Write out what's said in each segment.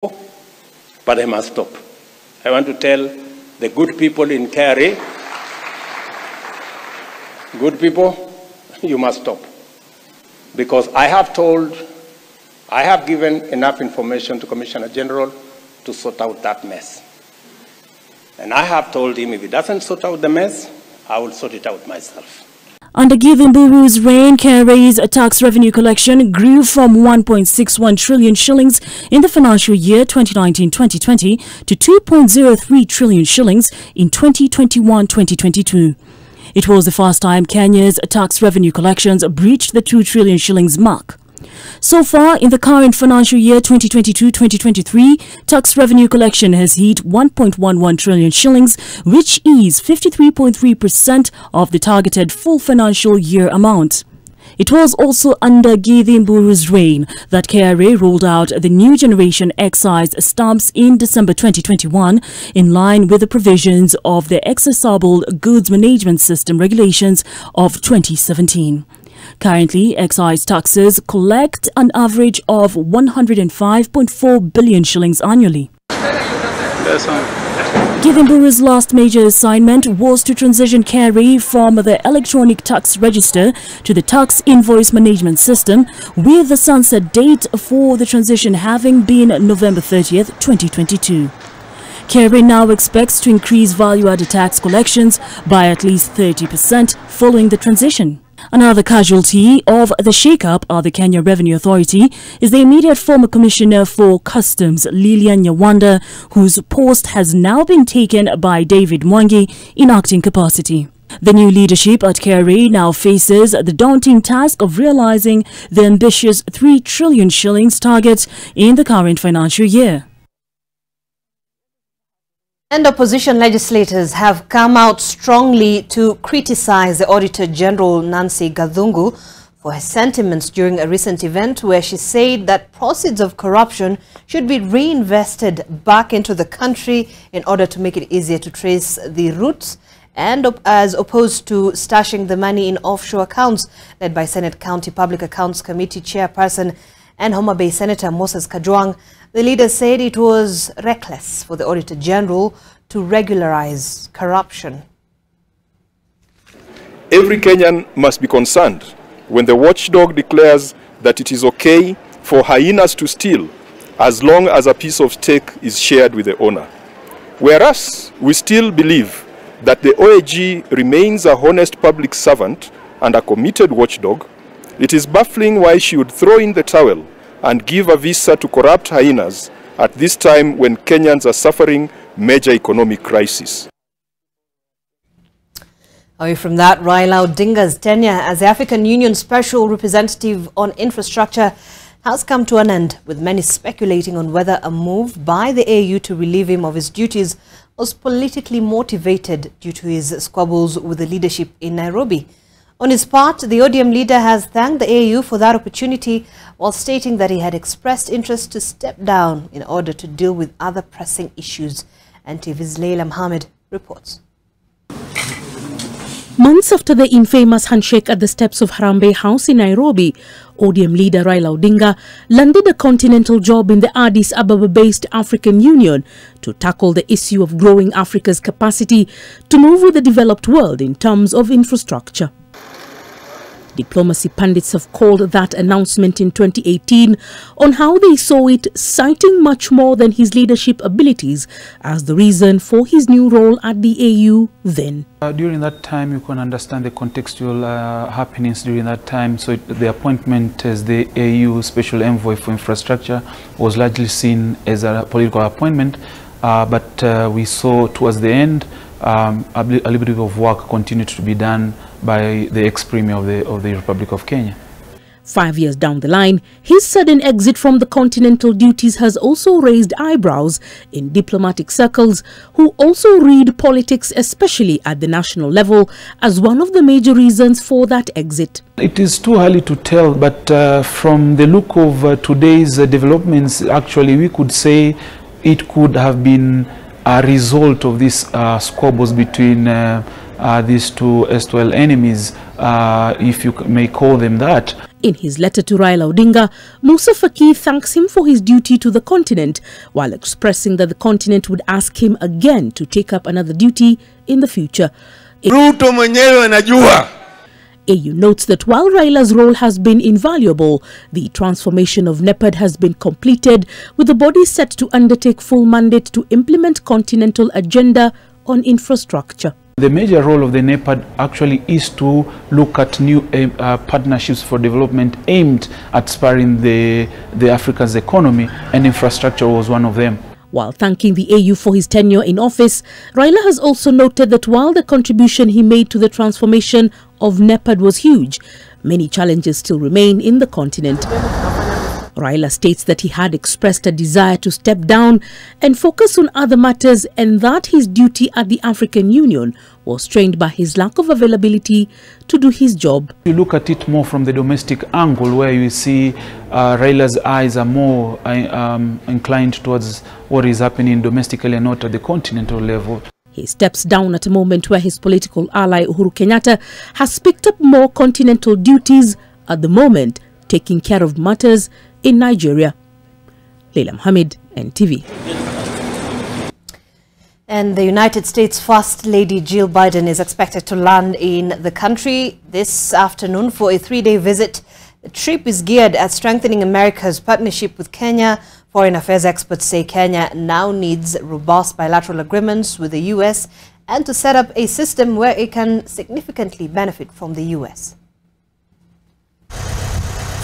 but they must stop. I want to tell the good people in KRA, good people, you must stop. Because I have given enough information to Commissioner General to sort out that mess. And I have told him if he doesn't sort out the mess, I will sort it out myself. Under Gideon Buru's reign, KRA's tax revenue collection grew from 1.61 trillion shillings in the financial year 2019-2020 to 2.03 trillion shillings in 2021-2022. It was the first time Kenya's tax revenue collections breached the 2 trillion shillings mark. So far, in the current financial year 2022-2023, tax revenue collection has hit 1.11 trillion shillings, which is 53.3% of the targeted full financial year amount. It was also under Gideon Buru's reign that KRA rolled out the new generation excise stamps in December 2021, in line with the provisions of the Accessible Goods Management System regulations of 2017. Currently, excise taxes collect an average of 105.4 billion shillings annually. Gideon Buru's last major assignment was to transition KRA from the electronic tax register to the tax invoice management system, with the sunset date for the transition having been November 30th, 2022. KRA now expects to increase value-added tax collections by at least 30% following the transition. Another casualty of the shake-up at the Kenya Revenue Authority is the immediate former Commissioner for Customs, Lilian Nyawanda, whose post has now been taken by David Mwangi in acting capacity. The new leadership at KRA now faces the daunting task of realizing the ambitious 3 trillion shillings target in the current financial year. And opposition legislators have come out strongly to criticize the Auditor General Nancy Gathungu for her sentiments during a recent event where she said that proceeds of corruption should be reinvested back into the country in order to make it easier to trace the roots, and as opposed to stashing the money in offshore accounts. Led by Senate County Public Accounts Committee Chairperson and Homa Bay Senator Moses Kajwang, the leader said it was reckless for the Auditor General to regularize corruption. Every Kenyan must be concerned when the watchdog declares that it is okay for hyenas to steal as long as a piece of steak is shared with the owner. Whereas we still believe that the OAG remains a honest public servant and a committed watchdog, it is baffling why she would throw in the towel and give a visa to corrupt hyenas at this time when Kenyans are suffering major economic crisis. Away from that, Raila Odinga's tenure as the African Union Special Representative on Infrastructure has come to an end, with many speculating on whether a move by the AU to relieve him of his duties was politically motivated due to his squabbles with the leadership in Nairobi. On his part, the ODM leader has thanked the AU for that opportunity, while stating that he had expressed interest to step down in order to deal with other pressing issues. NTV's Leila Mohammed reports. Months after the infamous handshake at the steps of Harambee House in Nairobi, ODM leader Raila Odinga landed a continental job in the Addis Ababa-based African Union to tackle the issue of growing Africa's capacity to move with the developed world in terms of infrastructure. Diplomacy pundits have called that announcement in 2018 on how they saw it, citing much more than his leadership abilities as the reason for his new role at the AU then. During that time, you can understand the contextual happenings during that time. So the appointment as the AU Special Envoy for Infrastructure was largely seen as a political appointment, but we saw towards the end a little bit of work continued to be done by the ex-premier of the Republic of Kenya. 5 years down the line, his sudden exit from the continental duties has also raised eyebrows in diplomatic circles, who also read politics, especially at the national level, as one of the major reasons for that exit. It is too early to tell, but from the look of today's developments, actually we could say it could have been a result of these squabbles between these two erstwhile enemies, if you may call them that. In his letter to Raila Odinga, Musa Faki thanks him for his duty to the continent, while expressing that the continent would ask him again to take up another duty in the future. Ruto mwenyewe anajua. AU notes that while Raila's role has been invaluable, the transformation of NEPAD has been completed, with the body set to undertake full mandate to implement continental agenda on infrastructure. The major role of the NEPAD actually is to look at new partnerships for development aimed at spurring the Africa's economy, and infrastructure was one of them. While thanking the AU for his tenure in office, Raila has also noted that while the contribution he made to the transformation of NEPAD was huge, many challenges still remain in the continent. Raila states that he had expressed a desire to step down and focus on other matters, and that his duty at the African Union was strained by his lack of availability to do his job. You look at it more from the domestic angle, where you see Raila's eyes are more inclined towards what is happening domestically and not at the continental level. He steps down at a moment where his political ally Uhuru Kenyatta has picked up more continental duties, at the moment taking care of matters in Nigeria. Leila Mohammed, NTV. And the United States First Lady Jill Biden is expected to land in the country this afternoon for a 3-day visit. The trip is geared at strengthening America's partnership with Kenya. Foreign affairs experts say Kenya now needs robust bilateral agreements with the U.S. and to set up a system where it can significantly benefit from the U.S.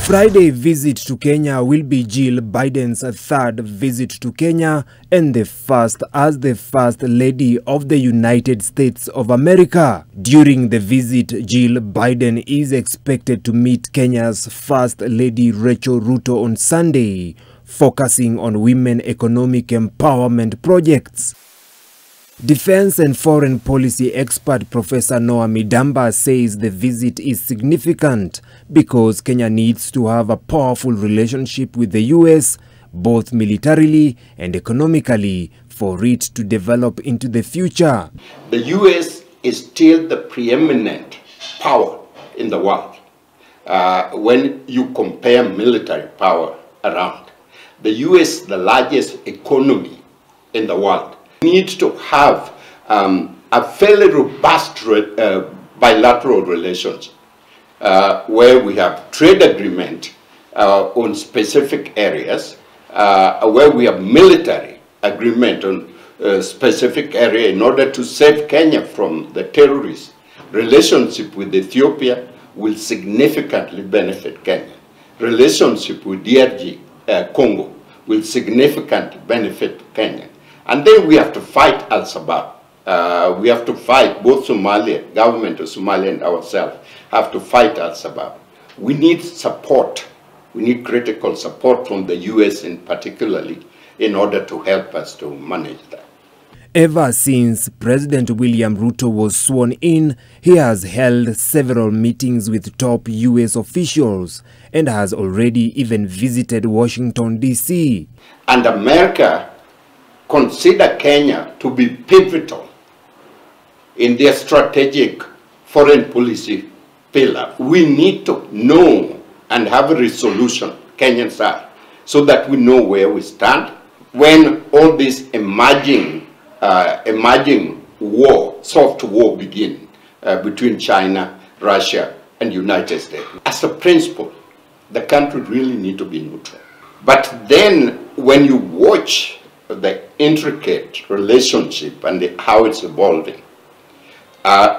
Friday visit to Kenya will be Jill Biden's third visit to Kenya and the first as the First Lady of the United States of America. During the visit, Jill Biden is expected to meet Kenya's First Lady Rachel Ruto on Sunday, focusing on women economic empowerment projects. Defense and foreign policy expert Professor Noah Midamba says the visit is significant because Kenya needs to have a powerful relationship with the US, both militarily and economically, for it to develop into the future. The US is still the preeminent power in the world when you compare military power around. The US, the largest economy in the world, needs to have a fairly robust bilateral relations where we have trade agreement on specific areas, where we have military agreement on specific area in order to save Kenya from the terrorists. Relationship with Ethiopia will significantly benefit Kenya. Relationship with DRC, Congo, will significantly benefit Kenya. And then we have to fight Al-Shabaab. We have to fight both Somalia, government of Somalia and ourselves have to fight Al-Shabaab. We need support. We need critical support from the US in particularly in order to help us to manage that. Ever since President William Ruto was sworn in, he has held several meetings with top US officials and has already even visited Washington, D.C. And America consider Kenya to be pivotal in their strategic foreign policy pillar. We need to know and have a resolution, Kenyans are, so that we know where we stand when all this emerging war, soft war begin between China, Russia, and United States. As a principle, the country really need to be neutral. But then when you watch the intricate relationship and how it's evolving,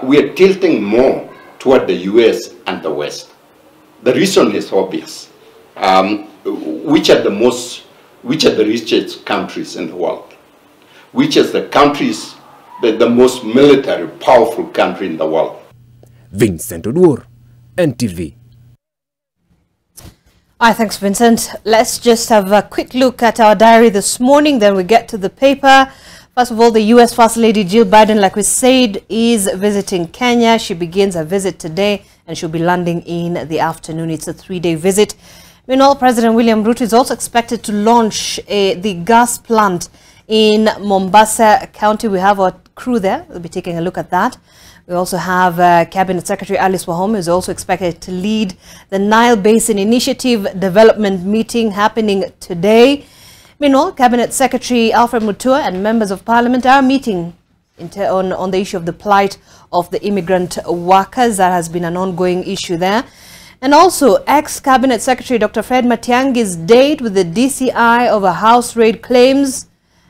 we are tilting more toward the US and the West. The reason is obvious. Which are the richest countries in the world? Which is the countries, the most military powerful country in the world? Vincent Odur, NTV. All right, thanks, Vincent. Let's just have a quick look at our diary this morning, then we get to the paper. First of all, the U.S. First Lady Jill Biden, like we said, is visiting Kenya. She begins her visit today and she'll be landing in the afternoon. It's a 3-day visit. Meanwhile, President William Ruto is also expected to launch the gas plant in Mombasa County. We have our crew there. We'll be taking a look at that. We also have Cabinet Secretary Alice Wahome, who is also expected to lead the Nile Basin Initiative Development Meeting happening today. Meanwhile, Cabinet Secretary Alfred Mutua and members of Parliament are meeting on the issue of the plight of the immigrant workers. That has been an ongoing issue there. And also, ex-Cabinet Secretary Dr. Fred Matiang'i's date with the DCI over house raid claims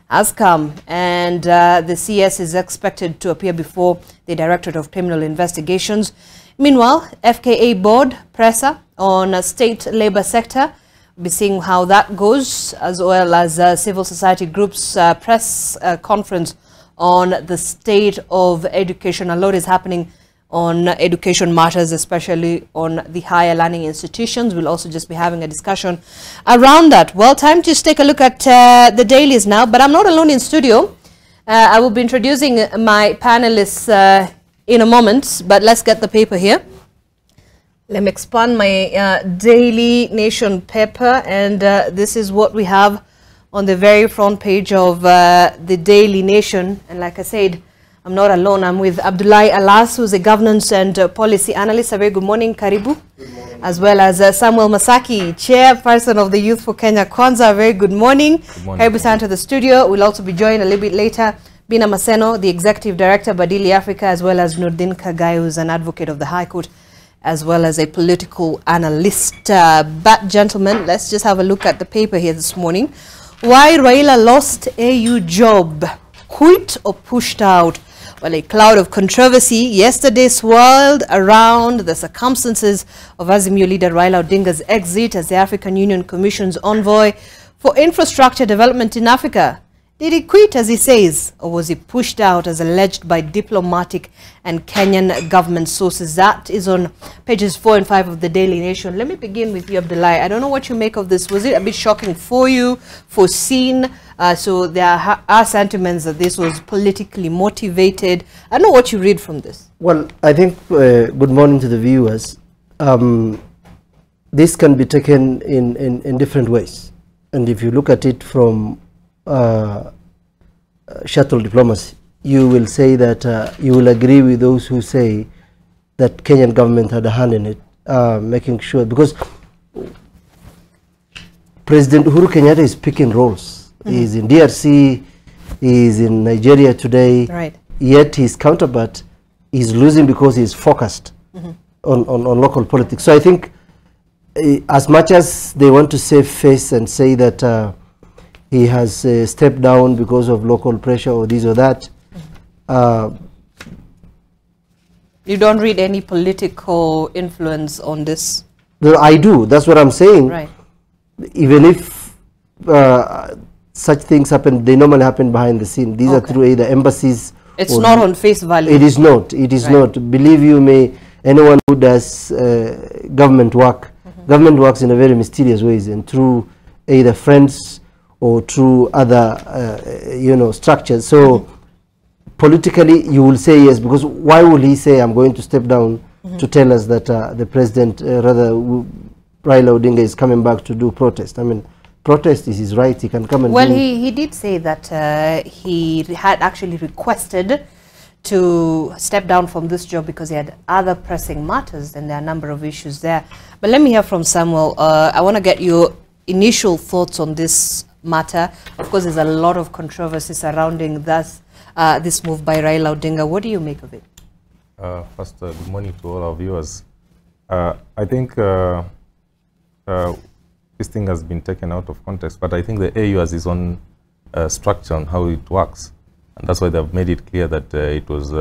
has come, and the CS is expected to appear before the Directorate of Criminal Investigations. Meanwhile, FKA board presser on state labor sector. We'll be seeing how that goes, as well as civil society groups press conference on the state of education. A lot is happening on education matters, especially on the higher learning institutions. We'll also just be having a discussion around that. Well, time to just take a look at the dailies now, but I'm not alone in studio. I will be introducing my panelists in a moment, but let's get the paper here. Let me expand my Daily Nation paper, and this is what we have on the very front page of the Daily Nation. And like I said, I'm not alone. I'm with Abdullahi Alas, who's a governance and policy analyst. A very good morning, Karibu. Good morning. As well as Samuel Masaki, chairperson of the Youth for Kenya Kwanza. A very good morning. Good morning. Karibu sana to the studio. We'll also be joined a little bit later Bina Maseno, the executive director, Badili Africa, as well as Nurdin Kagai, who's an advocate of the High Court, as well as a political analyst. But gentlemen, let's just have a look at the paper here this morning. Why Raila lost AU job, quit or pushed out? Well, a cloud of controversy yesterday swirled around the circumstances of Azimio leader Raila Odinga's exit as the African Union Commission's envoy for infrastructure development in Africa. Did he quit, as he says, or was he pushed out, as alleged by diplomatic and Kenyan government sources? That is on pages 4 and 5 of the Daily Nation. Let me begin with you, Abdullahi. I don't know what you make of this. Was it a bit shocking for you, foreseen? So there are sentiments that this was politically motivated. I don't know what you read from this. Well, I think, good morning to the viewers. This can be taken in different ways. And if you look at it from shuttle diplomacy, you will say that you will agree with those who say that Kenyan government had a hand in it, making sure, because President Uhuru Kenyatta is picking roles. He's in DRC, he's in Nigeria today, right. Yet his counterpart is losing because he's focused on local politics. So I think as much as they want to save face and say that he has stepped down because of local pressure or this or that. You don't read any political influence on this? I do. That's what I'm saying. Right. Even if such things happen, they normally happen behind the scene. These are through either embassies. It's not on face value. It is not. It is not. Believe you me, anyone who does government work, government works in a very mysterious ways, and through either friends or through other, structures. So politically, you will say yes, because why will he say, I'm going to step down to tell us that the president, Raila Odinga, is coming back to do protest? I mean, protest is his right. He can come and Well, he did say that he had actually requested to step down from this job because he had other pressing matters, and there are a number of issues there. But let me hear from Samuel. I want to get your initial thoughts on this matter. Of course, there's a lot of controversy surrounding this move by Raila Odinga. What do you make of it? First, good morning to all our viewers. I think this thing has been taken out of context, but I think the AU has its own structure on how it works. And that's why they've made it clear that it was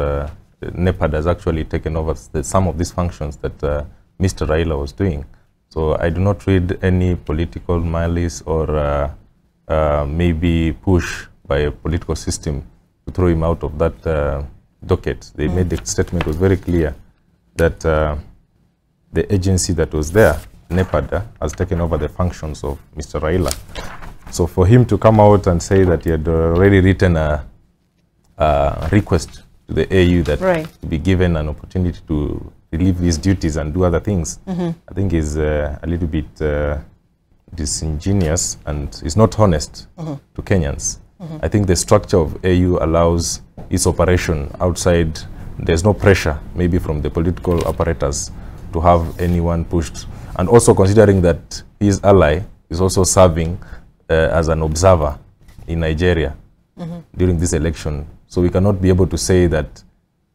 NEPAD has actually taken over some of these functions that Mr. Raila was doing. So I do not read any political malice or maybe push by a political system to throw him out of that docket. They made the statement was very clear that the agency that was there, NEPAD, has taken over the functions of Mr. Raila. So for him to come out and say that he had already written a request to the AU that to be given an opportunity to relieve his duties and do other things, I think is a little bit disingenuous and is not honest to Kenyans. I think the structure of AU allows its operation outside there's no pressure maybe from the political apparatus to have anyone pushed. And also considering that his ally is also serving as an observer in Nigeria during this election. So we cannot be able to say that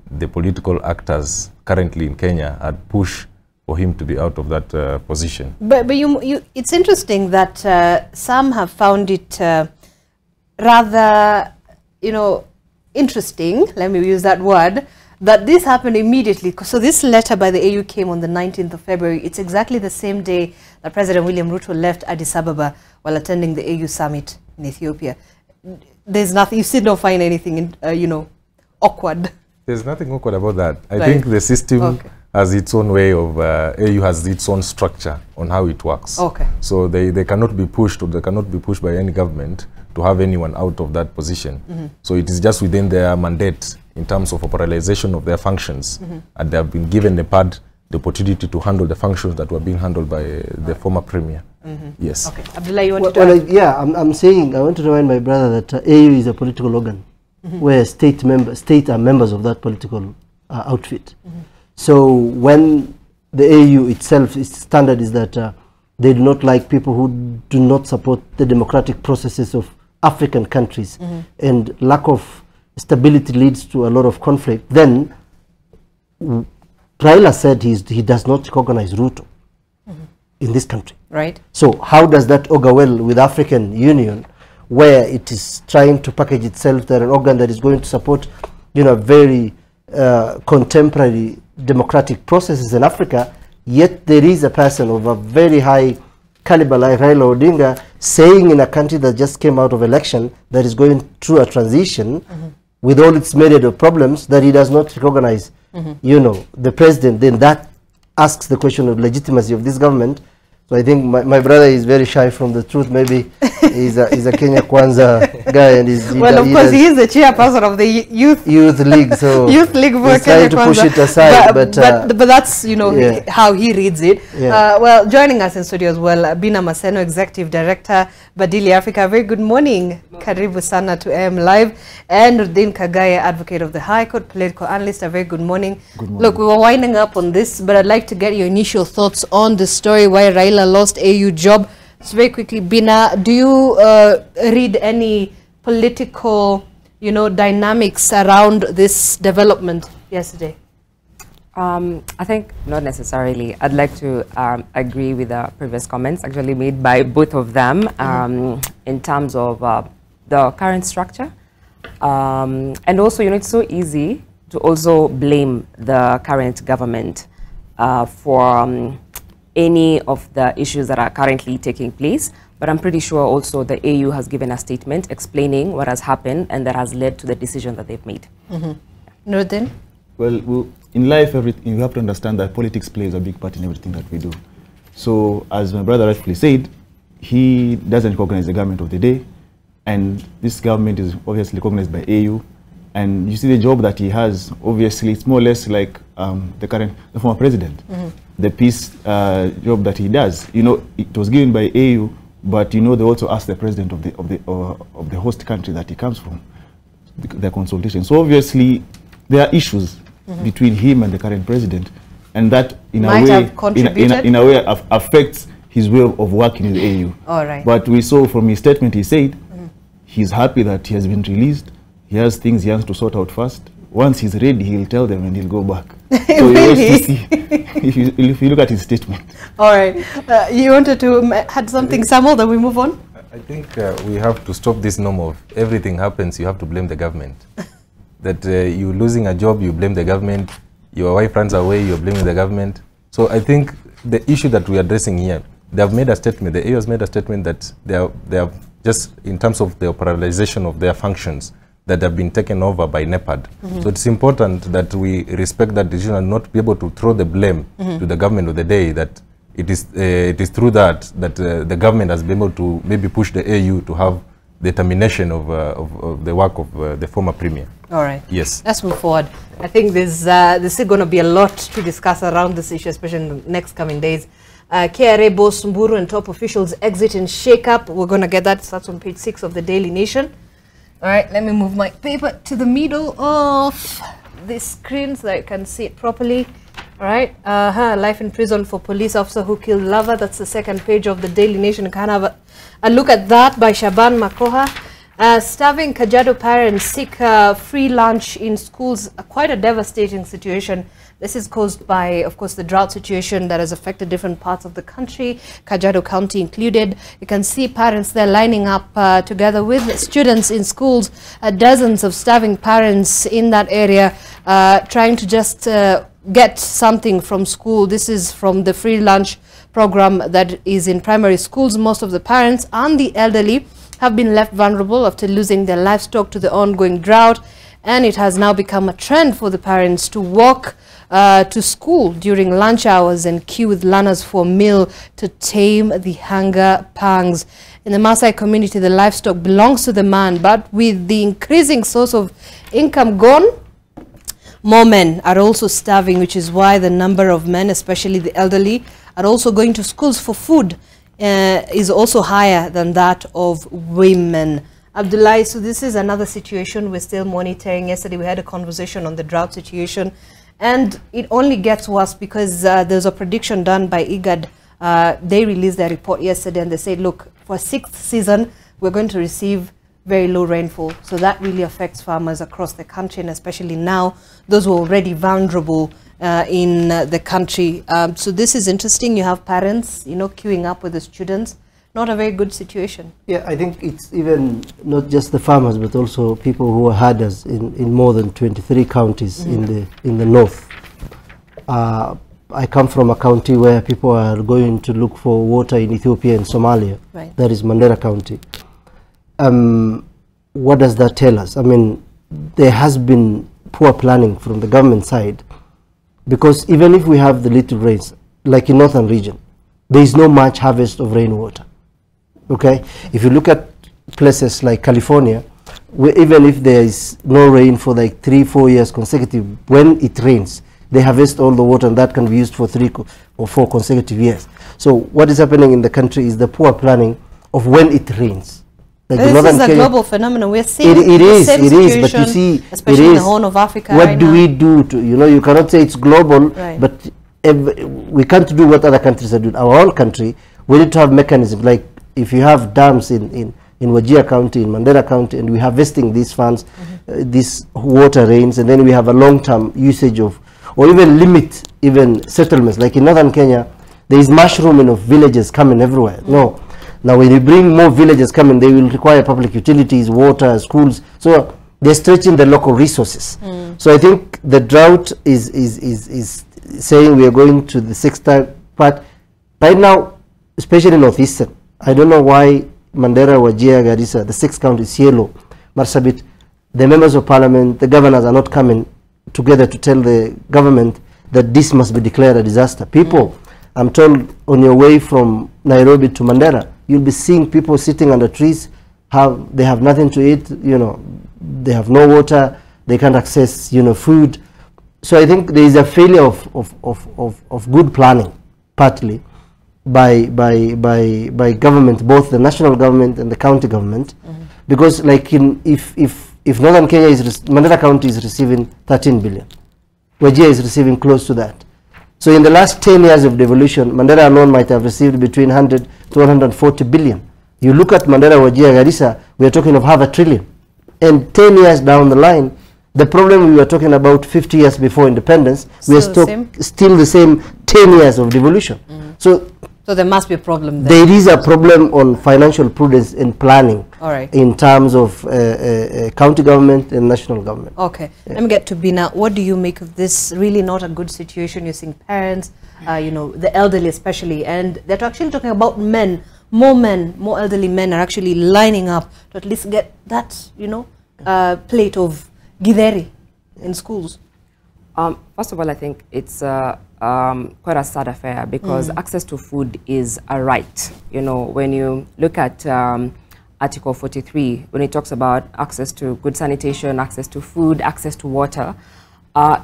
the political actors currently in Kenya had pushed for him to be out of that position. But it's interesting that some have found it rather, interesting, let me use that word, that this happened immediately. So this letter by the AU came on the 19th of February. It's exactly the same day that President William Ruto left Addis Ababa while attending the AU summit in Ethiopia. There's nothing, you still don't find anything, awkward. There's nothing awkward about that. I think the system has its own way of, AU has its own structure on how it works. So they cannot be pushed, or they cannot be pushed by any government to have anyone out of that position. So it is just within their mandate in terms of operationalization of their functions. And they have been given the opportunity to handle the functions that were being handled by the former premier. Yes. Okay. Abdullah, you want to yeah, I'm saying, I want to remind my brother that AU is a political organ where state are members of that political outfit. So when the AU itself, its standard is that they do not like people who do not support the democratic processes of African countries, and lack of stability leads to a lot of conflict, then Raila said he does not recognize Ruto in this country. Right. So how does that augur well with African Union, where it is trying to package itself that an organ that is going to support, very contemporary democratic processes in Africa, yet there is a person of a very high caliber like Raila Odinga saying in a country that just came out of election that is going through a transition with all its myriad of problems that he does not recognize, the president. Then that asks the question of legitimacy of this government. So I think my brother is very shy from the truth. Maybe he's a Kenya Kwanza guy, and he is the chairperson of the youth league. So youth league for he's Kenya trying to Kwanza. push it aside, but that's how he reads it. Well, joining us in studio as well, Bina Maseno, Executive Director, Badili Africa. Very good morning. Karibu sana to AM Live, and Nurdin Kagaya, Advocate of the High Court, political analyst. A very good morning. Good morning. Look, we were winding up on this, but I'd like to get your initial thoughts on the story why Raila lost AU job. So very quickly, Bina, do you read any political, dynamics around this development yesterday? I think not necessarily. I'd like to agree with the previous comments actually made by both of them in terms of the current structure. And also, it's so easy to also blame the current government for any of the issues that are currently taking place. But I'm pretty sure also the AU has given a statement explaining what has happened and that has led to the decision that they've made. Nurdin? Well, in life, you have to understand that politics plays a big part in everything that we do. So, as my brother rightfully said, he doesn't recognize the government of the day, and this government is obviously recognized by AU. And you see the job that he has, obviously, it's more or less like the former president. The peace job that he does, it was given by AU, but they also asked the president of the host country that he comes from, the consultation. So obviously, there are issues between him and the current president, and that in a way affects his way of working with AU. All right. But we saw from his statement, he said he's happy that he has been released. He has things he has to sort out first. Once he's ready, he'll tell them and he'll go back. So really? if you look at his statement. All right. You wanted to add something, Samuel, then we move on? I think we have to stop this norm of everything happens, you have to blame the government. That you're losing a job, you blame the government. Your wife runs away, you're blaming the government. So I think the issue that we're addressing here, they have made a statement, the AU has made a statement that they have just in terms of the operationalization of their functions, that have been taken over by NEPAD. So it's important that we respect that decision and not be able to throw the blame to the government of the day, that it is through that the government has been able to maybe push the AU to have the termination of the work of the former premier. All right. Yes. Let's move forward. I think there's still going to be a lot to discuss around this issue, especially in the next coming days. KRA boss Mburu and top officials exit and shake up. We're going to get that. Starts on page 6 of the Daily Nation. All right, let me move my paper to the middle of this screen so that you can see it properly. All right. Life in prison for police officer who killed lover. That's the second page of the Daily Nation. You can have a look at that by Shaban Makoha. Starving Kajiado parents seek free lunch in schools. Quite a devastating situation. This is caused by, of course, the drought situation that has affected different parts of the country, Kajiado County included. You can see parents there lining up together with students in schools, dozens of starving parents in that area trying to just get something from school. This is from the free lunch program that is in primary schools. Most of the parents and the elderly have been left vulnerable after losing their livestock to the ongoing drought, and it has now become a trend for the parents to walk to school during lunch hours and queue with learners for a meal to tame the hunger pangs. In the Maasai community, the livestock belongs to the man, but with the increasing source of income gone, more men are also starving, which is why the number of men, especially the elderly, are also going to schools for food is also higher than that of women. Abdullah, so this is another situation we're still monitoring. Yesterday we had a conversation on the drought situation, and it only gets worse because there's a prediction done by IGAD. They released their report yesterday and they said, look, for 6th season, we're going to receive very low rainfall. So that really affects farmers across the country, and especially now, those who are already vulnerable in the country. So this is interesting. You have parents, you know, queuing up with the students. Not a very good situation. Yeah, I think it's even not just the farmers, but also people who are herders in more than 23 counties in the north. I come from a county where people are going to look for water in Ethiopia and Somalia. Right. That is Mandera County. What does that tell us? I mean, there has been poor planning from the government side, because even if we have the little rains, like in northern region, there is no much harvest of rainwater. Okay, if you look at places like California, where even if there is no rain for like 3-4 years consecutive, when it rains, they harvest all the water, and that can be used for 3 or 4 consecutive years. So what is happening in the country is the poor planning of when it rains. Like this is a global phenomenon. We're seeing it is, but you see, especially in the Horn of Africa. What do we do to, you know, you cannot say it's global, but we can't do what other countries are doing. Our own country, we need to have mechanisms, like if you have dams in Wajir County, in Mandera County, and we're harvesting these funds, these water rains, and then we have a long-term usage of, or even limit even settlements. Like in northern Kenya, there is mushrooming of villages coming everywhere. No. Now when you bring more villages coming, they will require public utilities, water, schools. So they're stretching the local resources. So I think the drought is saying we are going to the 6th part. Right now, especially northeastern, I don't know why Mandera, Wajir, Garissa, the 6th county, Cielo, Marsabit, the members of parliament, the governors are not coming together to tell the government that this must be declared a disaster. People, I'm told, on your way from Nairobi to Mandera, you'll be seeing people sitting under trees. They have nothing to eat, you know, they have no water, they can't access, you know, food. So I think there is a failure of good planning, partly by government, both the national government and the county government, because like if northern Kenya Mandera County is receiving 13 billion, Wajir is receiving close to that. So in the last 10 years of devolution, Mandera alone might have received between 100 to 140 billion. You look at Mandera, Wajir, Garissa, we are talking of $500 billion. And 10 years down the line, the problem we were talking about 50 years before independence, we are still the same 10 years of devolution. So there must be a problem there. There is a problem on financial prudence and planning in terms of county government and national government. Okay, let me get to Bina. What do you make of this? Really not a good situation. You're seeing parents, you know, the elderly especially, and they're actually talking about men, more elderly men are actually lining up to at least get that, you know, plate of githeri in schools. First of all, I think it's quite a sad affair, because access to food is a right. You know, when you look at Article 43, when it talks about access to good sanitation, access to food, access to water,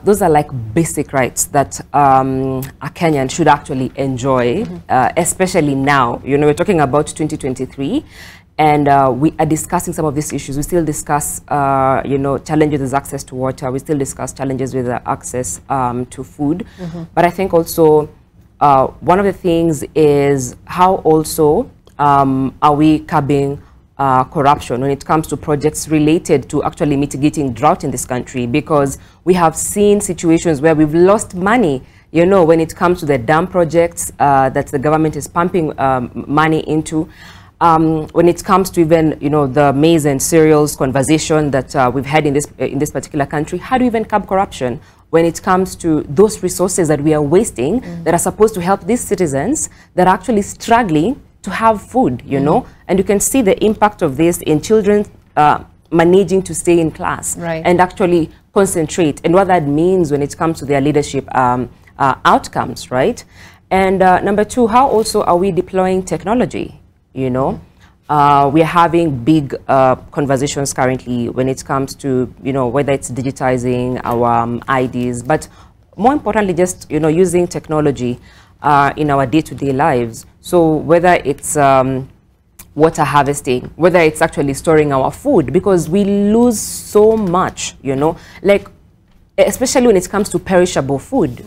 those are like basic rights that a Kenyan should actually enjoy, especially now. You know, we're talking about 2023, And we are discussing some of these issues. We still discuss, challenges with access to water. We still discuss challenges with access to food. But I think also one of the things is how also are we curbing corruption when it comes to projects related to actually mitigating drought in this country, because we have seen situations where we've lost money, when it comes to the dam projects that the government is pumping money into. When it comes to even, the maize and cereals conversation that we've had in this particular country, how do we even curb corruption when it comes to those resources that we are wasting that are supposed to help these citizens that are actually struggling to have food, And you can see the impact of this in children managing to stay in class and actually concentrate, and what that means when it comes to their leadership outcomes, right? And number two, how also are we deploying technology? We are having big conversations currently when it comes to, whether it's digitizing our IDs, but more importantly, just, using technology in our day-to-day lives. So whether it's water harvesting, whether it's actually storing our food, because we lose so much, like, especially when it comes to perishable food,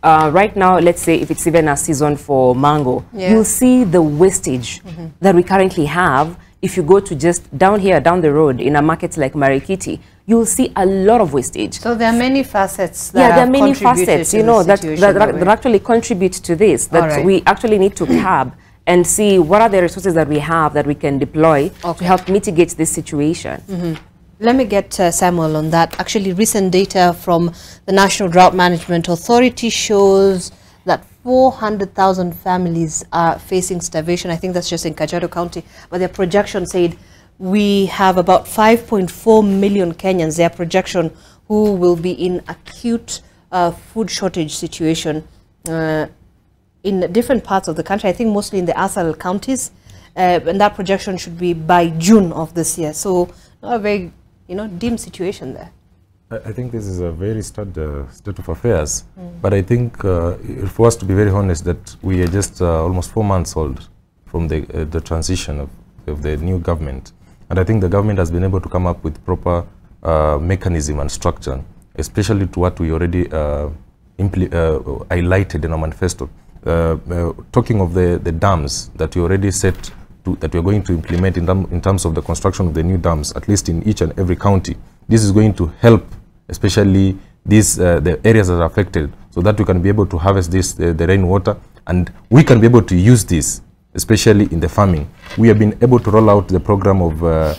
right now, let's say if it's even a season for mango, you'll see the wastage that we currently have. If you go to just down the road in a market like Marikiti, you'll see a lot of wastage. So there are many facets that there are many facets, that actually contribute to this, that we actually need to curb and see what are the resources that we have that we can deploy to help mitigate this situation. Let me get Samuel on that. Actually, recent data from the National Drought Management Authority shows that 400,000 families are facing starvation. I think that's just in Kajiado County. But their projection said we have about 5.4 million Kenyans, their projection, who will be in acute food shortage situation in different parts of the country. I think mostly in the ASAL counties. And that projection should be by June of this year. So not a very dim situation there. I think this is a very sad state of affairs, but I think for us to be very honest, that we are just almost 4 months old from the transition of the new government, and I think the government has been able to come up with proper mechanism and structure, especially to what we already highlighted in our manifesto. Talking of the dams that we already set that we are going to implement in terms of the construction of the new dams, at least in each and every county. This is going to help, especially the areas that are affected, so that we can be able to harvest the rainwater, and we can be able to use this, especially in the farming. We have been able to roll out the program of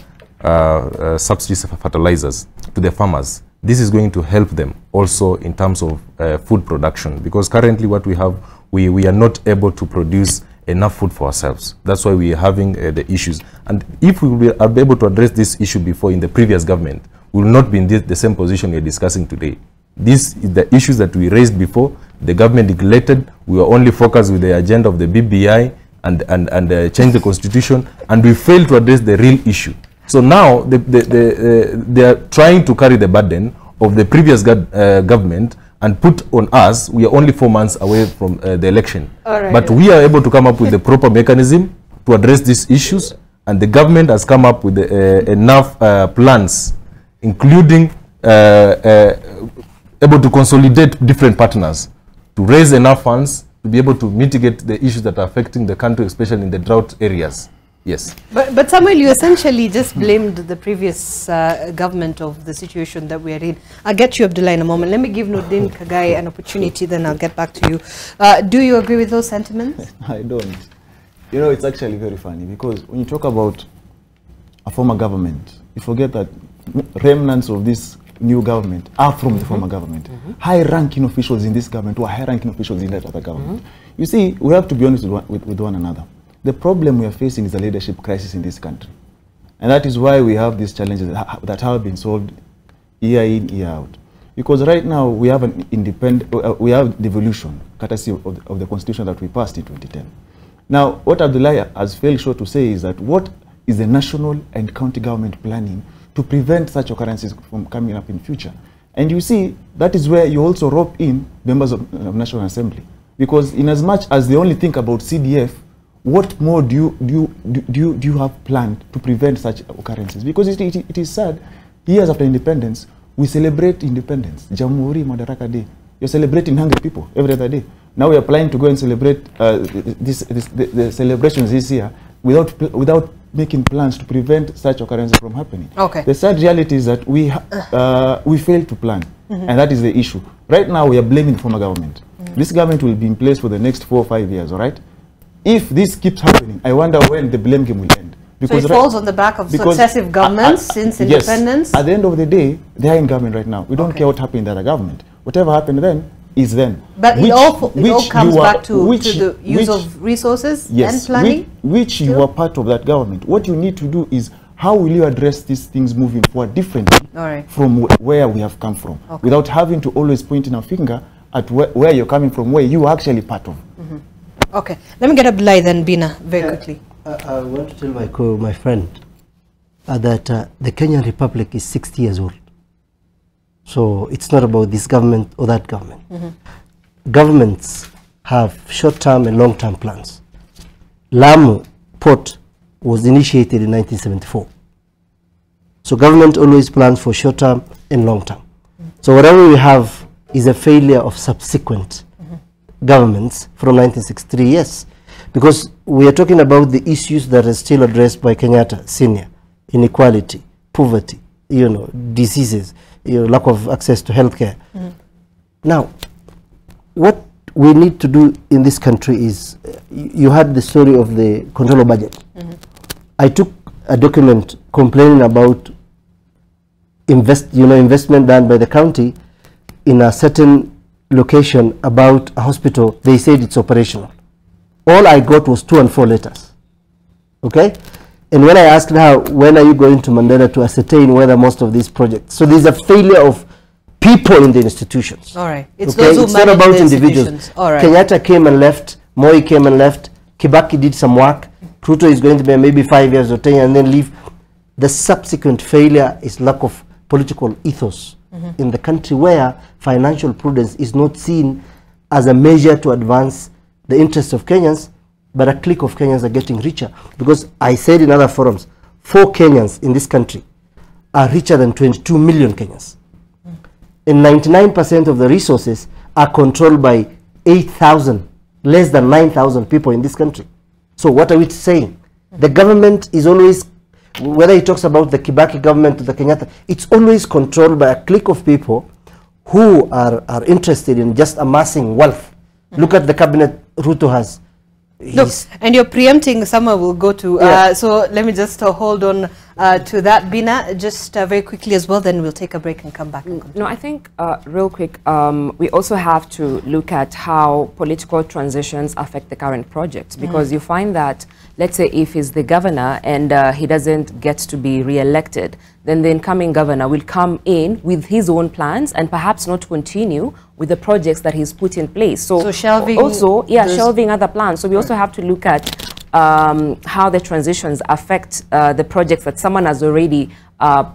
subsidies of fertilizers to the farmers. This is going to help them also in terms of food production, because currently what we have, we are not able to produce enough food for ourselves. That's why we are having the issues. And if we are able to address this issue before in the previous government, we will not be in the same position we are discussing today. This is the issues that we raised before. The government neglected. We were only focused with the agenda of the BBI and change the constitution, and we failed to address the real issue. So now they are trying to carry the burden of the previous government and put on us. We are only 4 months away from the election. But we are able to come up with the proper mechanism to address these issues, and the government has come up with enough plans, including able to consolidate different partners to raise enough funds to be able to mitigate the issues that are affecting the country, especially in the drought areas. Yes. But Samuel, you essentially just blamed the previous government of the situation that we are in. I'll get you, Abdullah, in a moment. Let me give Nordin Kagai an opportunity, then I'll get back to you. Do you agree with those sentiments? I don't. It's actually very funny, because when you talk about a former government, you forget that remnants of this new government are from the former government. High-ranking officials in this government who are high-ranking officials in that other government. You see, we have to be honest with one another. The problem we are facing is a leadership crisis in this country. And that is why we have these challenges that have been solved year in, year out. Because right now we have an we have devolution, courtesy of the constitution that we passed in 2010. Now, what Abdullah has failed short to say is that what is the national and county government planning to prevent such occurrences from coming up in future? And you see, that is where you also rope in members of National Assembly. Because in as much as they only think about CDF What more do you have planned to prevent such occurrences? Because it is sad, years after independence, we celebrate independence, Jamhuri Madaraka Day. You're celebrating hungry people every other day. Now we are planning to go and celebrate the celebrations this year without making plans to prevent such occurrences from happening. Okay. The sad reality is that we failed to plan, and that is the issue. Right now we are blaming the former government. This government will be in place for the next 4 or 5 years, all right? If this keeps happening, I wonder when the blame game will end. Because so it falls on the back of successive governments since independence? Yes. At the end of the day, they are in government right now. We don't care what happened in the other government. Whatever happened then is then. But it all comes back to the use of resources and planning? Which you are part of that government. What you need to do is, how will you address these things moving forward differently from where we have come from, without having to always point in our finger at where you're coming from, where you are actually part of. Okay, let me get Abdullahi then, Bina, very quickly. I want to tell my friend that the Kenyan Republic is 60 years old. So it's not about this government or that government. Governments have short-term and long-term plans. Lamu Port was initiated in 1974. So government always plans for short-term and long-term. So whatever we have is a failure of subsequent governments from 1963, yes. Because we are talking about the issues that are still addressed by Kenyatta Senior: inequality, poverty, diseases, lack of access to healthcare. Now, what we need to do in this country is, you had the story of the control of budget. I took a document complaining about investment done by the county in a certain location about a hospital. They said it's operational. All I got was 2 and 4 letters. Okay? And when I asked her, when are you going to Mandela to ascertain whether most of these projects... So there's a failure of people in the institutions. All right. It's okay? those who it's not about individuals. All right. Kenyatta came and left. Moi came and left. Kibaki did some work. Pluto is going to be maybe 5 years or 10 years and then leave. The subsequent failure is lack of political ethos in the country, where financial prudence is not seen as a measure to advance the interests of Kenyans, but a clique of Kenyans are getting richer. Because I said in other forums, 4 Kenyans in this country are richer than 22 million Kenyans. And 99% of the resources are controlled by 8,000, less than 9,000 people in this country. So what are we saying? The government is always, whether he talks about the Kibaki government or the Kenyatta, it's always controlled by a clique of people who are interested in just amassing wealth. Look at the cabinet Ruto has. Look, and you're preempting somewhere we'll go to. So let me just hold on to that. Bina, just very quickly as well, then we'll take a break and come back. No, I think real quick, we also have to look at how political transitions affect the current project, because you find that, let's say if he's the governor and he doesn't get to be re-elected, then the incoming governor will come in with his own plans and perhaps not continue with the projects that he's put in place. So shelving also, shelving other plans. So we also have to look at how the transitions affect the projects that someone has already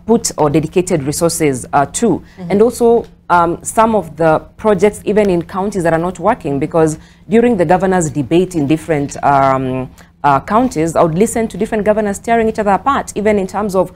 put or dedicated resources to. And also some of the projects even in counties that are not working, because during the governor's debate in different counties, I would listen to different governors tearing each other apart, even in terms of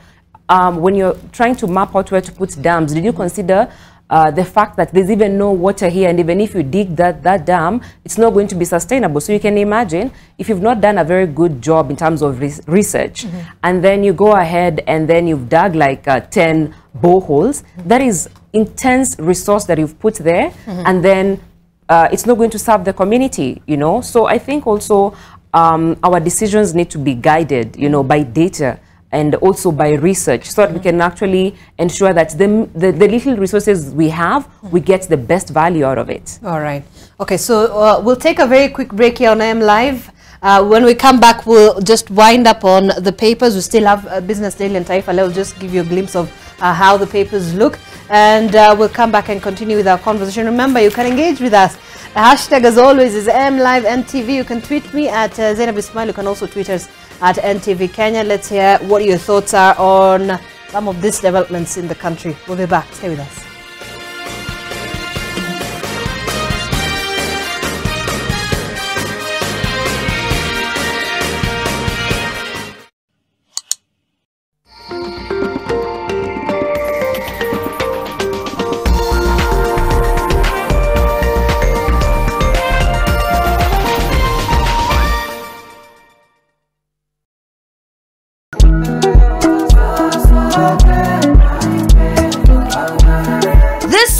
when you're trying to map out where to put dams. Did you consider the fact that there's even no water here, and even if you dig that dam, it's not going to be sustainable? So you can imagine, if you've not done a very good job in terms of research, and then you go ahead and then you've dug like 10 boreholes, that is intense resource that you've put there, and then it's not going to serve the community, So I think also our decisions need to be guided, by data and also by research, so that we can actually ensure that the little resources we have, we get the best value out of it. All right. Okay, so we'll take a very quick break here on AM Live. When we come back, we'll just wind up on the papers. We still have Business Daily and Taifa Leo. Just give you a glimpse of how the papers look. And we'll come back and continue with our conversation. Remember, you can engage with us. The hashtag, as always, is MLiveNTV. You can tweet me at Zainab Ismail. You can also tweet us at NTV Kenya. Let's hear what your thoughts are on some of these developments in the country. We'll be back. Stay with us.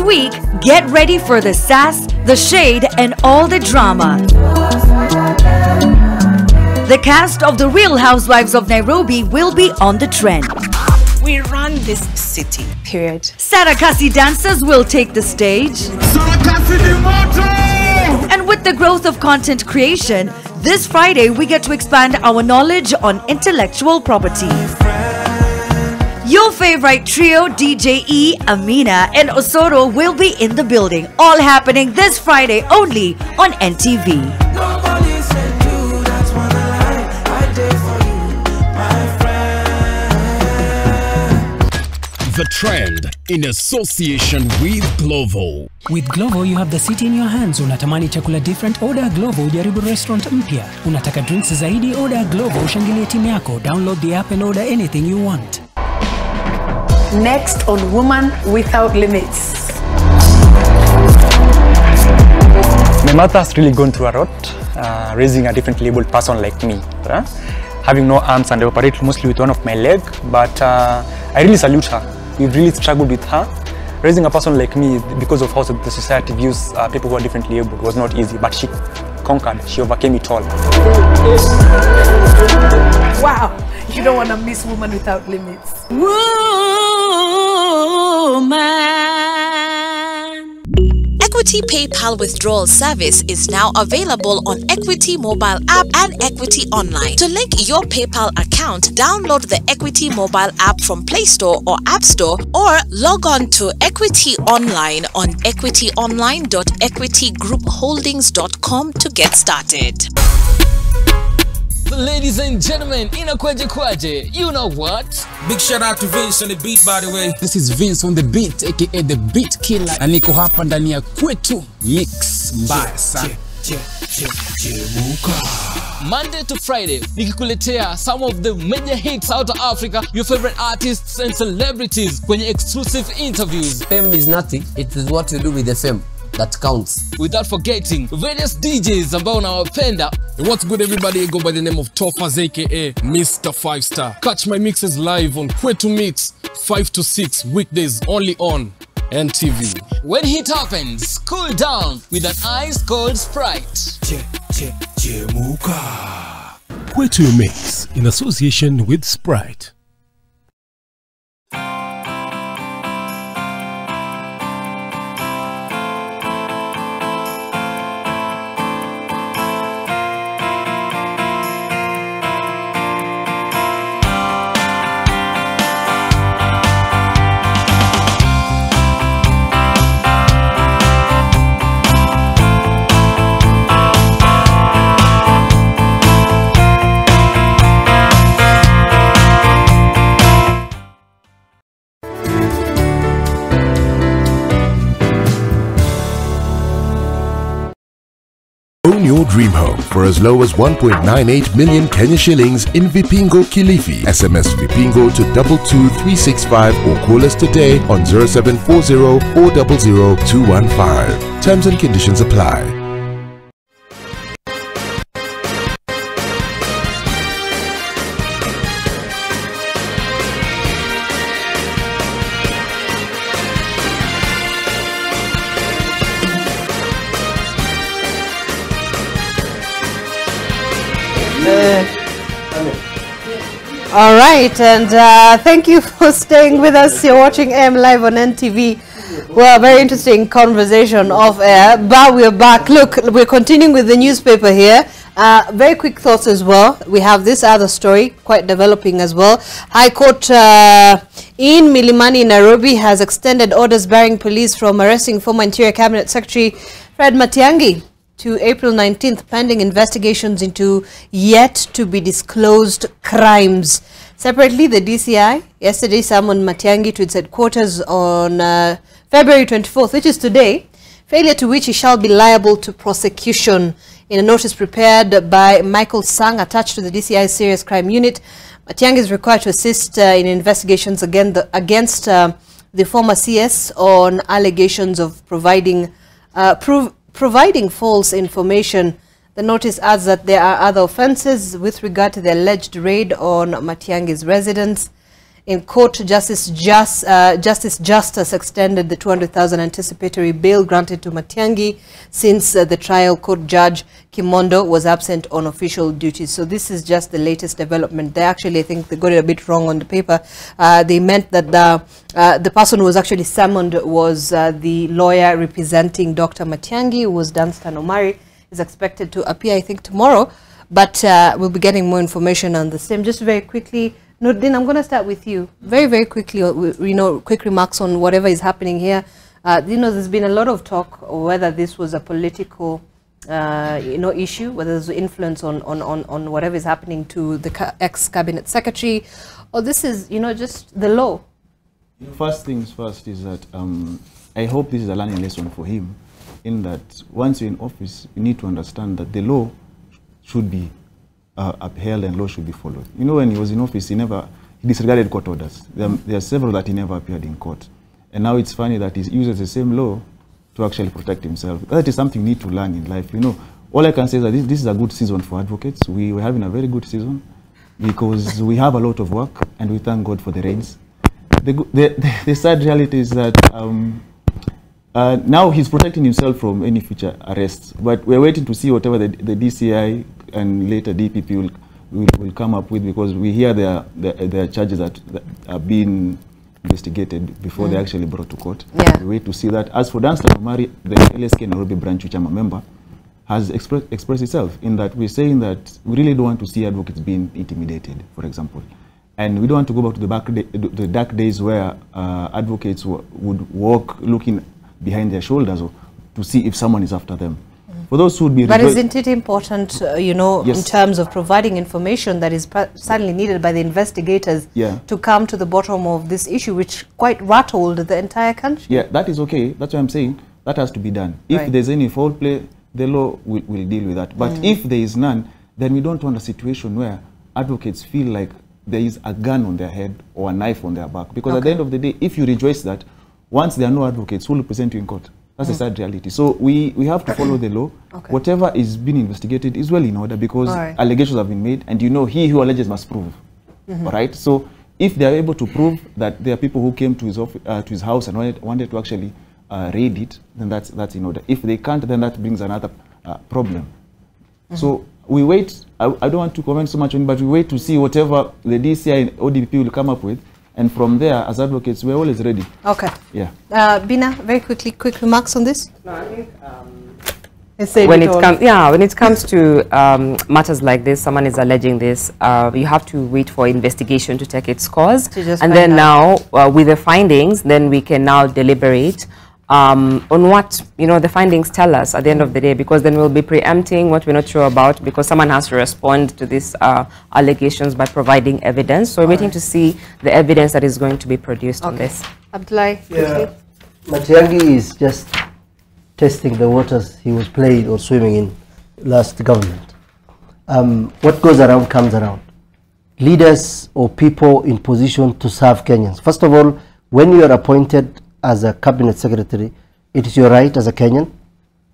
This week, get ready for the sass, the shade, and all the drama. The cast of The Real Housewives of Nairobi will be on the trend. We run this city, period. Sarakasi dancers will take the stage. And with the growth of content creation, this Friday we get to expand our knowledge on intellectual property. Your favorite trio, DJ E, Amina, and Osoro will be in the building. All happening this Friday only on NTV. The Trend in association with Glovo. With Glovo, you have the city in your hands. Unatamani chakula different? Order Glovo ujaribu restaurant mpya. Unataka drinks zaidi? Order Glovo ushangilie timu yako. Download the app and order anything you want. Next on Woman Without Limits. My mother has really gone through a lot, raising a different labeled person like me. Having no arms and I operate mostly with one of my leg, but I really salute her. We've really struggled with her. Raising a person like me because of how the society views people who are differently able was not easy, but she conquered, she overcame it all. Wow, you don't want to miss Woman Without Limits. Equity PayPal withdrawal service is now available on Equity mobile app and Equity online. To link your PayPal account, download the Equity mobile app from Play Store or App Store or log on to Equity online on equityonline.equitygroupholdings.com to get started. Ladies and gentlemen, inakwaje kwaje? You know what? Big shout out to Vince on the beat, by the way. This is Vince on the beat, aka the beat killer. Na niko hapa ndani ya Kwetu Mix mbaya sana. Monday to Friday, nikikuletea some of the major hits out of Africa, your favorite artists and celebrities kwenye exclusive interviews. Fame is nothing, it is what you do with the fame that counts. Without forgetting various DJs ambao unawapenda. What's good, everybody? I go by the name of Toffaz, aka Mr. 5 Star. Catch my mixes live on Kwetu Mix 5 to 6 weekdays only on NTV. When hit happens, cool down with an ice cold Sprite. Kwetu Mix in association with Sprite. Own your dream home for as low as 1.98 million Kenya shillings in Vipingo Kilifi. SMS Vipingo to 22365 or call us today on 0740 400 215. Terms and conditions apply. All right, and thank you for staying with us. You're watching AM Live on NTV. Well, very interesting conversation off air, but we're back. Look, we're continuing with the newspaper here. Very quick thoughts as well. We have this other story, quite developing as well. High Court in Milimani, Nairobi, has extended orders barring police from arresting former Interior Cabinet Secretary Fred Matiang'i to April 19th, pending investigations into yet-to-be-disclosed crimes. Separately, the DCI yesterday summoned Matiang'i to its headquarters on February 24th, which is today, failure to which he shall be liable to prosecution. In a notice prepared by Michael Sang, attached to the DCI's Serious Crime Unit, Matiang'i is required to assist in investigations against the former CS on allegations of providing false information. The notice adds that there are other offences with regard to the alleged raid on Matiang'i's residence. In court, Justice Justice extended the 200,000 anticipatory bail granted to Matiang'i since the trial court judge Kimondo was absent on official duties. So this is just the latest development. They actually, I think they got it a bit wrong on the paper. They meant that the person who was actually summoned was the lawyer representing Dr. Matiang'i, who was Danstan Omari. Is expected to appear, I think, tomorrow. But we'll be getting more information on the same. Just very quickly, Nordin, I'm going to start with you. Very, very quickly, quick remarks on whatever is happening here. There's been a lot of talk whether this was a political, issue, whether there's influence on whatever is happening to the ex-cabinet secretary, or this is, just the law. First things first is that I hope this is a learning lesson for him, in that once you're in office, you need to understand that the law should be upheld and law should be followed. When he was in office, he disregarded court orders. There are several that he never appeared in court. And now it's funny that he uses the same law to actually protect himself. That is something you need to learn in life. All I can say is that this is a good season for advocates. We're having a very good season because we have a lot of work and we thank God for the rains. The sad reality is that now he's protecting himself from any future arrests, but we're waiting to see whatever the DCI and later DPP will come up with, because we hear there are charges that are being investigated before they're actually brought to court. We wait to see that. As for Danstan Omari, the LSK Nairobi branch, which I'm a member, has expressed itself in that we're saying that we really don't want to see advocates being intimidated, for example. And we don't want to go back to the dark days where advocates would walk looking behind their shoulders or to see if someone is after them. For those who would be... But isn't it important, Yes. in terms of providing information that is certainly needed by the investigators to come to the bottom of this issue, which quite rattled the entire country? Yeah, that is okay. That's what I'm saying. That has to be done. If there's any foul play, the law will deal with that. But if there is none, then we don't want a situation where advocates feel like there is a gun on their head or a knife on their back. Because at the end of the day, if you rejoice that, once there are no advocates, who will present you in court? That's a sad reality. So we have to follow the law. Whatever is being investigated is well in order, because allegations have been made, and he who alleges must prove. All right? So if they are able to prove that there are people who came to his house and wanted to actually raid it, then that's in order. If they can't, then that brings another problem. So we wait. I don't want to comment so much on it, but we wait to see whatever the DCI and ODPP will come up with. And from there, as advocates, we're always ready. Okay. Yeah. Bina, very quickly, quick remarks on this? No, I think when it comes to matters like this, someone is alleging this, you have to wait for investigation to take its course. And then now, with the findings, then we can now deliberate on what the findings tell us at the end of the day, because then we'll be preempting what we're not sure about, because someone has to respond to these allegations by providing evidence. So we're waiting to see the evidence that is going to be produced on this. Abdullahi, Matiang'i is just testing the waters he was playing or swimming in last government. What goes around comes around. Leaders or people in position to serve Kenyans. First of all, when you are appointed as a cabinet secretary, it is your right as a Kenyan.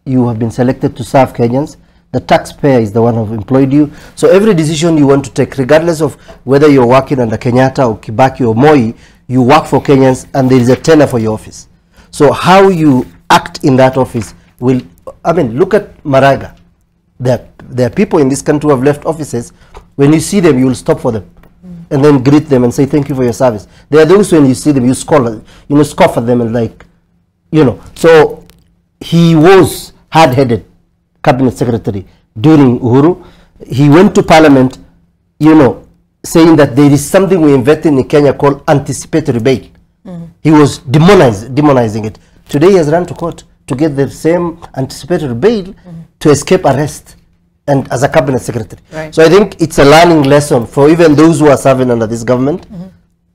You have been selected to serve Kenyans. The taxpayer is the one who employed you. So every decision you want to take, regardless of whether you're working under Kenyatta or Kibaki or Moi, you work for Kenyans and there is a tenure for your office. So how you act in that office will, look at Maraga. There are people in this country who have left offices. When you see them, you will stop for them and then greet them and say thank you for your service. There are those when you see them, you scoff at them and So he was hard-headed cabinet secretary during Uhuru. He went to parliament, saying that there is something we invented in Kenya called anticipatory bail. He was demonizing it. Today he has run to court to get the same anticipatory bail to escape arrest, and as a cabinet secretary. So I think it's a learning lesson for even those who are serving under this government,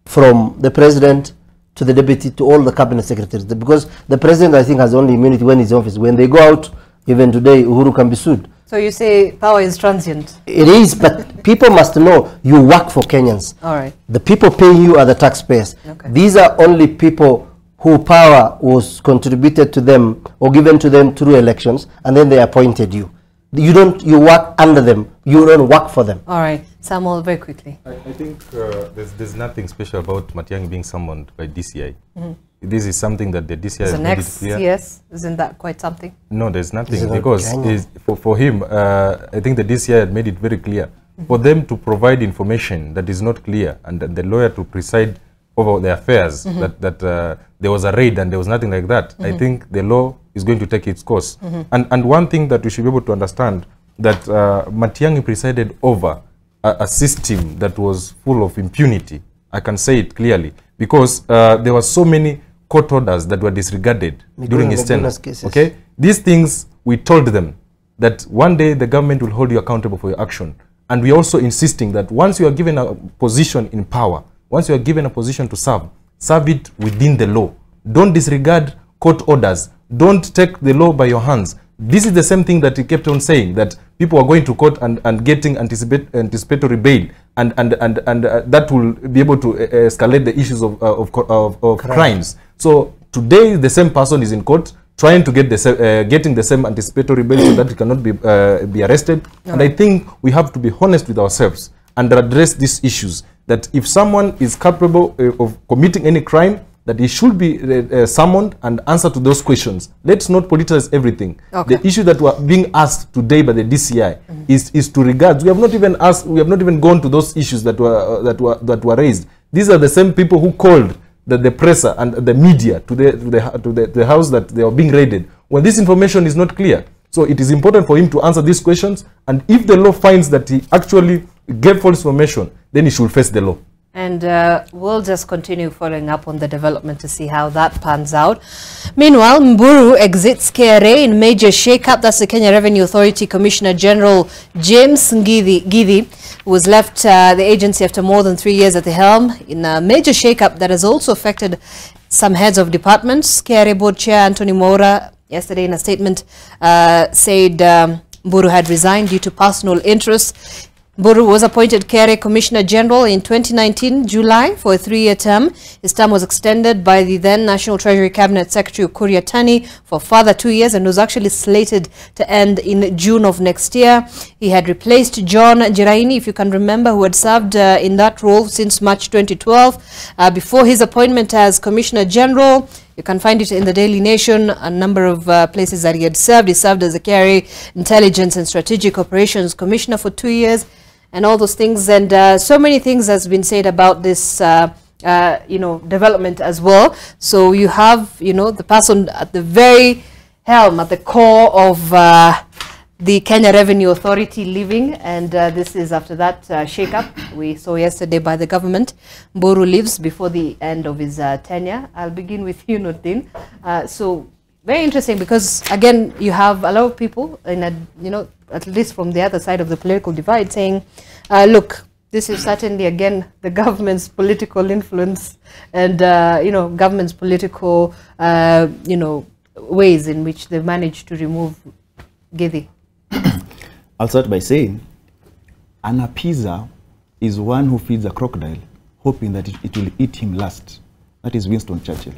from the president to the deputy to all the cabinet secretaries, because the president, I think, has only immunity when he's in office. When they go out, even today, Uhuru can be sued. So you say power is transient? It is, but people must know you work for Kenyans. All right. The people paying you are the taxpayers. These are only people who power was contributed to them or given to them through elections, and then they appointed you. You work under them. You don't work for them. All right. Samuel, very quickly. I think there's nothing special about Matiang'i being summoned by DCI. This is something that the DCI has made it clear. Yes, isn't that quite something? No, there's nothing, because for him, I think the DCI had made it very clear. For them to provide information that is not clear, and the lawyer to preside over the affairs, that there was a raid and there was nothing like that, I think the law is going to take its course. And one thing that we should be able to understand, that Matiang'i presided over a system that was full of impunity. I can say it clearly, because there were so many court orders that were disregarded during his tenure. Okay, these things, we told them that one day the government will hold you accountable for your action. And we are also insisting that once you are given a position in power, once you are given a position to serve it within the law. Don't disregard court orders. Don't take the law by your hands. This is the same thing that he kept on saying, that people are going to court and getting anticipatory bail, and that will be able to escalate the issues of crimes. So today the same person is in court trying to get getting the same anticipatory bail so that he cannot be arrested. And I think we have to be honest with ourselves and address these issues, that if someone is capable of committing any crime, that he should be summoned and answer to those questions. Let's not politicize everything. The issue that we're being asked today by the DCI is to regard. We have not even asked. We have not even gone to those issues that were raised. These are the same people who called the presser and the media to the house that they are being raided, when this information is not clear. So it is important for him to answer these questions, and if the law finds that he actually gave false information, then he should face the law. And we'll just continue following up on the development to see how that pans out. Meanwhile, Mburu exits KRA in major shake-up. That's the Kenya Revenue Authority Commissioner General James Ngithi, who was left the agency after more than 3 years at the helm in a major shake-up that has also affected some heads of departments. KRA Board Chair Anthony Mwaura yesterday in a statement said Mburu had resigned due to personal interests. Mburu was appointed KRA Commissioner General in 2019, July, for a 3-year term. His term was extended by the then National Treasury Cabinet Secretary Ukur Yatani for further 2 years and was actually slated to end in June of next year. He had replaced John Jiraini, if you can remember, who had served in that role since March 2012. Before his appointment as Commissioner General, you can find it in the Daily Nation, a number of places that he had served. He served as the KRA Intelligence and Strategic Operations Commissioner for 2 years. And all those things, and so many things has been said about this, development as well. So you have, the person at the very helm, at the core of the Kenya Revenue Authority leaving, and this is after that shake-up we saw yesterday by the government. Mburu leaves before the end of his tenure. I'll begin with you, Nordin. So very interesting, because again, you have a lot of people in at least from the other side of the political divide, saying, look, this is certainly, again, the government's political influence and, government's political, ways in which they've managed to remove Ngithi. I'll start by saying, an appeaser is one who feeds a crocodile, hoping that it will eat him last. That is Winston Churchill.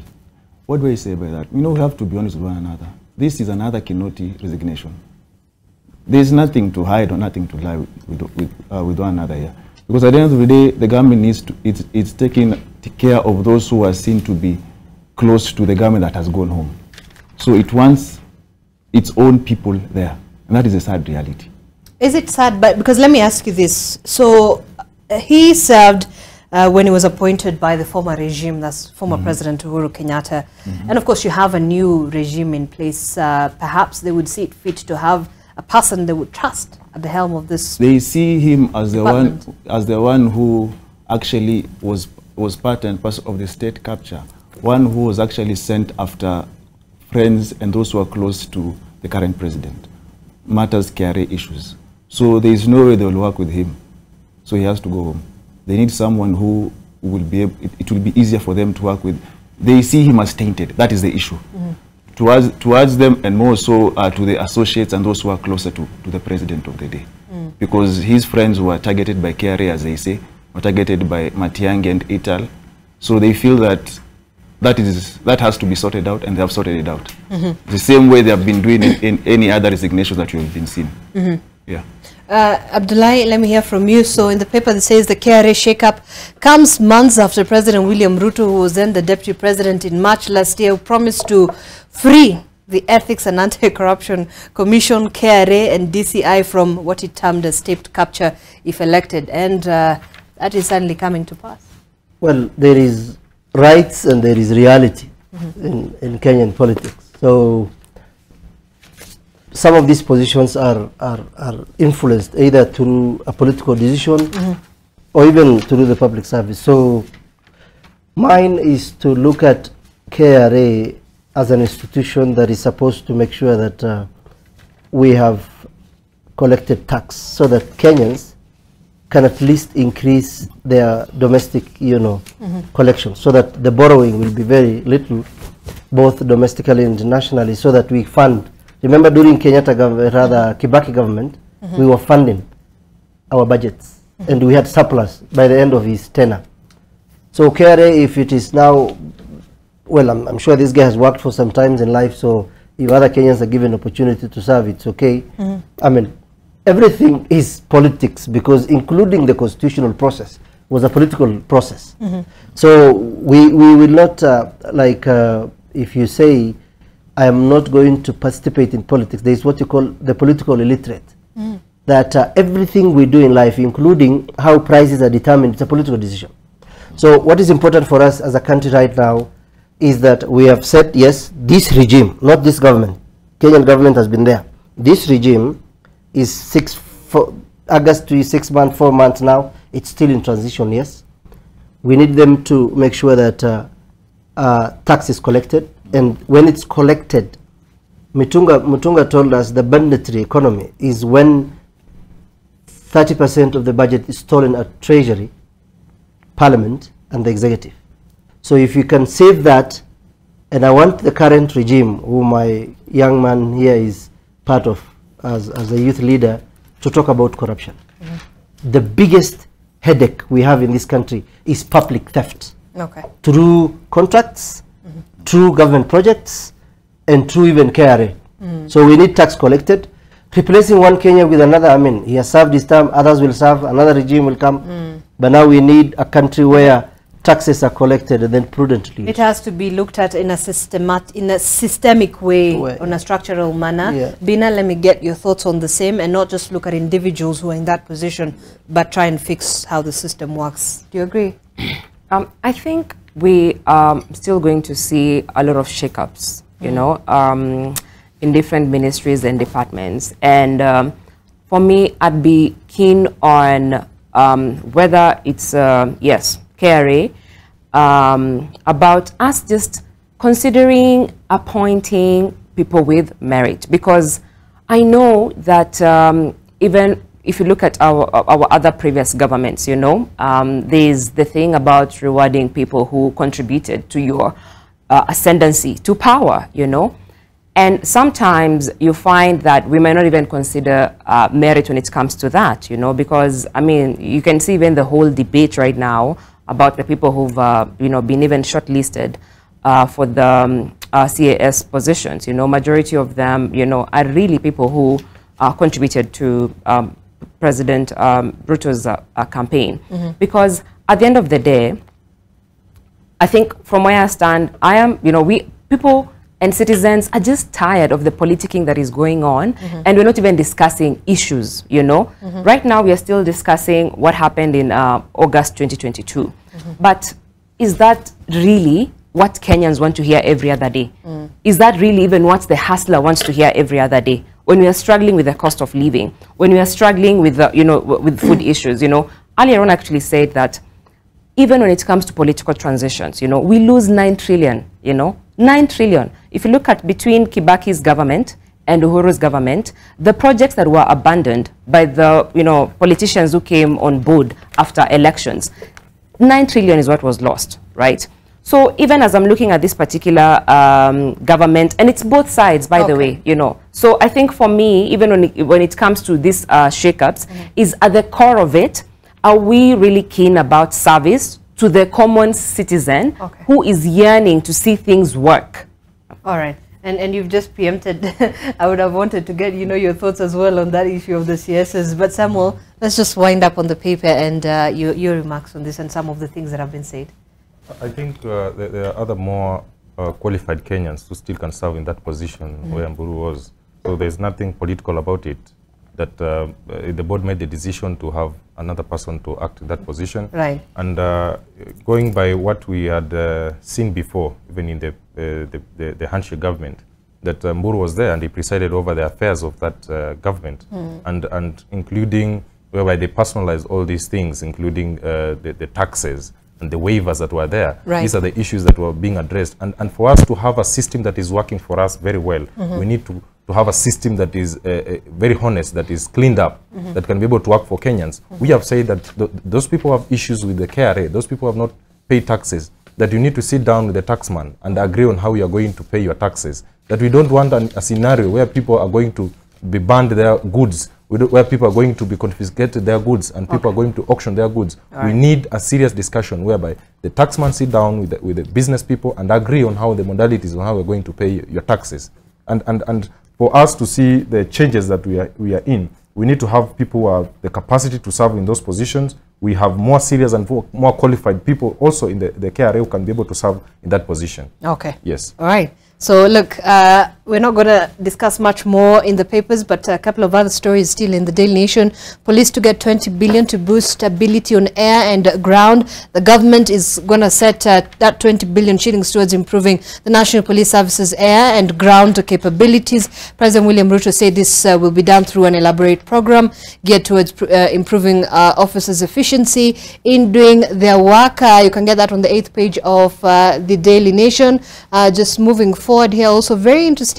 What do I say by that? We have to be honest with one another. This is another Kinoti resignation. There is nothing to hide or nothing to lie with one another here. Because at the end of the day, the government needs to, it's taking care of those who are seen to be close to the government that has gone home. So it wants its own people there. And that is a sad reality. Is it sad? But because let me ask you this. So he served when he was appointed by the former regime, that's former President Uhuru Kenyatta. And of course, you have a new regime in place. Perhaps they would see it fit to have a person they would trust at the helm of this. They see him as the one who actually was part and parcel of the state capture, one who was actually sent after friends and those who are close to the current president. Matters carry issues. So there is no way they will work with him. So he has to go home. They need someone who will be able, it will be easier for them to work with. They see him as tainted. That is the issue. Towards them, and more so to the associates and those who are closer to the president of the day. Because his friends were targeted by KRA, as they say, were targeted by Matiang'i and Ital. So they feel that that has to be sorted out, and they have sorted it out. The same way they have been doing in any other resignations that you have been seeing. Yeah. Abdullahi, let me hear from you. So in the paper that says the KRA shake-up comes months after President William Ruto, who was then the deputy president in March last year, promised to free the Ethics and Anti-Corruption Commission, KRA and DCI from what he termed as state capture if elected. And that is suddenly coming to pass. Well, there is rights and there is reality in Kenyan politics. So some of these positions are influenced either through a political decision or even through the public service. So mine is to look at KRA as an institution that is supposed to make sure that we have collected tax so that Kenyans can at least increase their domestic, collection, so that the borrowing will be very little, both domestically and internationally, so that we fund. Remember, during Kenyatta government, rather Kibaki government, we were funding our budgets, and we had surplus by the end of his tenure. So KRA, if it is now, well, I'm sure this guy has worked for some times in life, so if other Kenyans are given opportunity to serve, it's okay. I mean, everything is politics, because including the constitutional process was a political process. So we will not, if you say, I am not going to participate in politics, there is what you call the political illiterate. That everything we do in life, including how prices are determined, it's a political decision. So what is important for us as a country right now is that we have said, yes, this regime, not this government, Kenyan government has been there. This regime is August to 6 months, 4 months now, it's still in transition, yes. We need them to make sure that tax is collected, and when it's collected, Mutunga told us the banditry economy is when 30% of the budget is stolen at Treasury, Parliament, and the Executive. So if you can save that, and I want the current regime, who my young man here is part of as a youth leader, to talk about corruption. The biggest headache we have in this country is public theft. Through contracts, through government projects, and through even KRA. So we need tax collected. Replacing one Kenya with another, I mean, he has served his term, others will serve, another regime will come. But now we need a country where taxes are collected and then prudently. It has to be looked at in a systemic way, on a structural manner. Bina, let me get your thoughts on the same, and not just look at individuals who are in that position, but try and fix how the system works. Do you agree? I think we are still going to see a lot of shakeups, in different ministries and departments. And for me, I'd be keen on whether it's, yes, KRA, about us just considering appointing people with merit. Because I know that even if you look at our other previous governments, there's the thing about rewarding people who contributed to your ascendancy, to power, And sometimes you find that we may not even consider merit when it comes to that, because, I mean, you can see even the whole debate right now about the people who've, been even shortlisted for the CAS positions. Majority of them, are really people who contributed to President Ruto's campaign. Because at the end of the day, I think from where I stand, I am, people and citizens are just tired of the politicking that is going on, and we're not even discussing issues, Right now, we are still discussing what happened in August 2022. But is that really what Kenyans want to hear every other day? Is that really even what the hustler wants to hear every other day? When we are struggling with the cost of living, when we are struggling with, with food issues, Ali Aron actually said that even when it comes to political transitions, we lose 9 trillion, 9 trillion. If you look at between Kibaki's government and Uhuru's government, the projects that were abandoned by the, politicians who came on board after elections, 9 trillion is what was lost, right? So even as I'm looking at this particular government, and it's both sides, by the way, So I think for me, even when it comes to these shakeups, is at the core of it, are we really keen about service to the common citizen who is yearning to see things work? All right. And you've just preempted. I would have wanted to get, your thoughts as well on that issue of the CSs. But Samuel, let's just wind up on the paper and your remarks on this and some of the things that have been said. I think there are other more qualified Kenyans who still can serve in that position where Mburu was. So there's nothing political about it. That the board made the decision to have another person to act in that position. Right. And going by what we had seen before, even in the handshake government, that Mburu was there and he presided over the affairs of that government, and including whereby they personalized all these things, including the taxes and the waivers that were there. Right. These are the issues that were being addressed. And for us to have a system that is working for us very well, we need to have a system that is very honest, that is cleaned up, that can be able to work for Kenyans. We have said that those people have issues with the KRA, those people have not paid taxes, that you need to sit down with the taxman and agree on how you are going to pay your taxes. That we don't want a scenario where people are going to be banned their goods, where people are going to be confiscated their goods and people are going to auction their goods. We need a serious discussion whereby the taxman sit down with the business people and agree on how the modalities on how we're going to pay your taxes. And for us to see the changes that we are in, we need to have people who have the capacity to serve in those positions. We have more serious and more qualified people also in the KRA who can be able to serve in that position. Okay. Yes. All right. So look, we're not going to discuss much more in the papers, but a couple of other stories still in the Daily Nation. Police to get 20 billion to boost stability on air and ground. The government is going to set that 20 billion shillings towards improving the National Police Service's air and ground capabilities. President William Ruto said this will be done through an elaborate program geared towards improving officers' efficiency in doing their work. You can get that on the 8th page of the Daily Nation. Just moving forward here, also very interesting.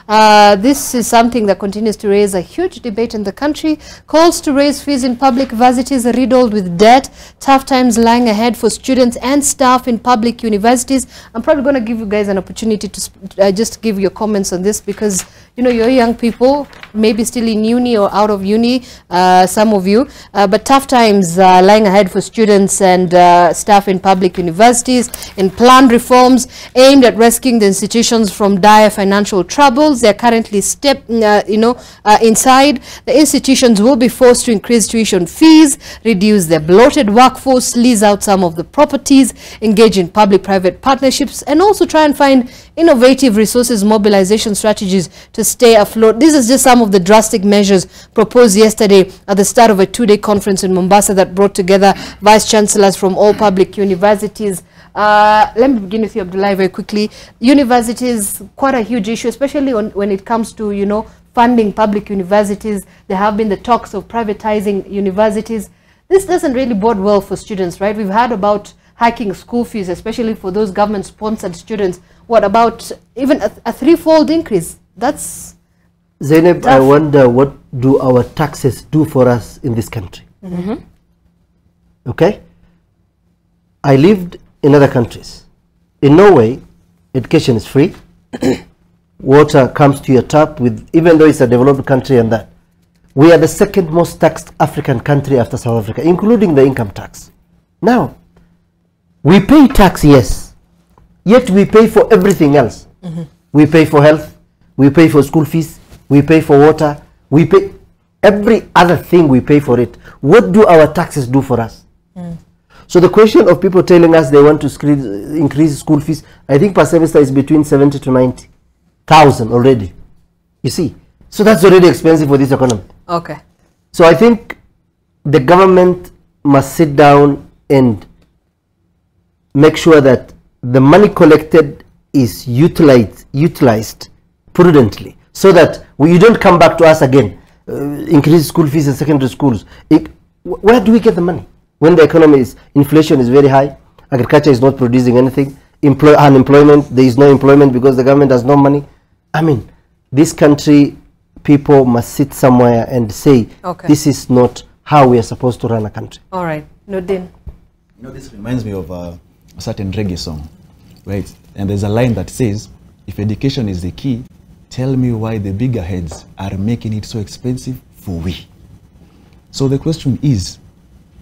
This is something that continues to raise a huge debate in the country. Calls to raise fees in public universities are riddled with debt. Tough times lying ahead for students and staff in public universities. I'm probably going to give you guys an opportunity to just give your comments on this, because you're young people, maybe still in uni or out of uni, some of you, but tough times lying ahead for students and staff in public universities, in planned reforms aimed at rescuing the institutions from dire financial troubles. They're currently inside. The institutions will be forced to increase tuition fees, reduce their bloated workforce, lease out some of the properties, engage in public-private partnerships, and also try and find innovative resources mobilization strategies to stay afloat. This is just some of the drastic measures proposed yesterday at the start of a two-day conference in Mombasa that brought together vice-chancellors from all public universities. Let me begin with you, Abdullahi, very quickly. Universities, quite a huge issue, especially when it comes to, funding public universities. There have been the talks of privatizing universities. This doesn't really bode well for students, right? We've heard about hiking school fees, especially for those government-sponsored students. What about even a threefold increase? That's Zainab, tough. I wonder, what do our taxes do for us in this country? Okay? I lived in other countries. In Norway, education is free. Water comes to your tap, even though it's a developed country and that. We are the second most taxed African country after South Africa, including the income tax. Now, we pay tax, yes, yet we pay for everything else. We pay for health, we pay for school fees, we pay for water, we pay every other thing, we pay for it. What do our taxes do for us? So the question of people telling us they want to increase school fees, I think per semester is between 70 to 90,000 already. You see, so that's already expensive for this economy. Okay. So I think the government must sit down and make sure that the money collected is utilized prudently, so that you don't come back to us again, increase school fees in secondary schools. Where do we get the money? When the economy inflation is very high, agriculture is not producing anything, unemployment, there is no employment because the government has no money. I mean, this country, people must sit somewhere and say, this is not how we are supposed to run a country. All right, Nordin. This reminds me of a certain reggae song, right? And there's a line that says, if education is the key, tell me why the bigger heads are making it so expensive for we. So the question is,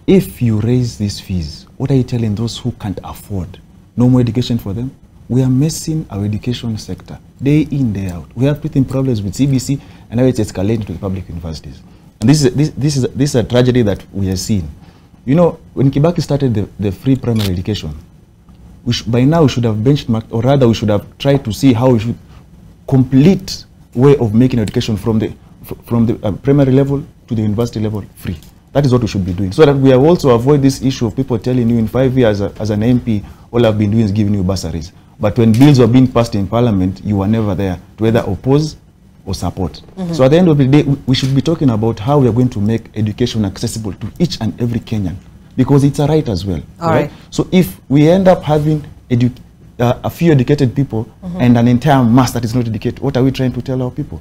if you raise these fees, what are you telling those who can't afford? No more education for them? We are messing our education sector. day in, day out. We have breathing problems with CBC, and now it's escalating to the public universities. And this is a tragedy that we have seen. You know, when Kibaki started the free primary education, by now we should have benchmarked, or rather we should have tried to see how we should complete way of making education from the primary level to the university level free. That is what we should be doing, so that we have also avoid this issue of people telling you in 5 years as an MP, all I've been doing is giving you bursaries. But when bills were being passed in Parliament, you were never there to either oppose or support. So at the end of the day, we should be talking about how we are going to make education accessible to each and every Kenyan, because it's a right as well. All right. So if we end up having a few educated people and an entire mass that is not educated, what are we trying to tell our people?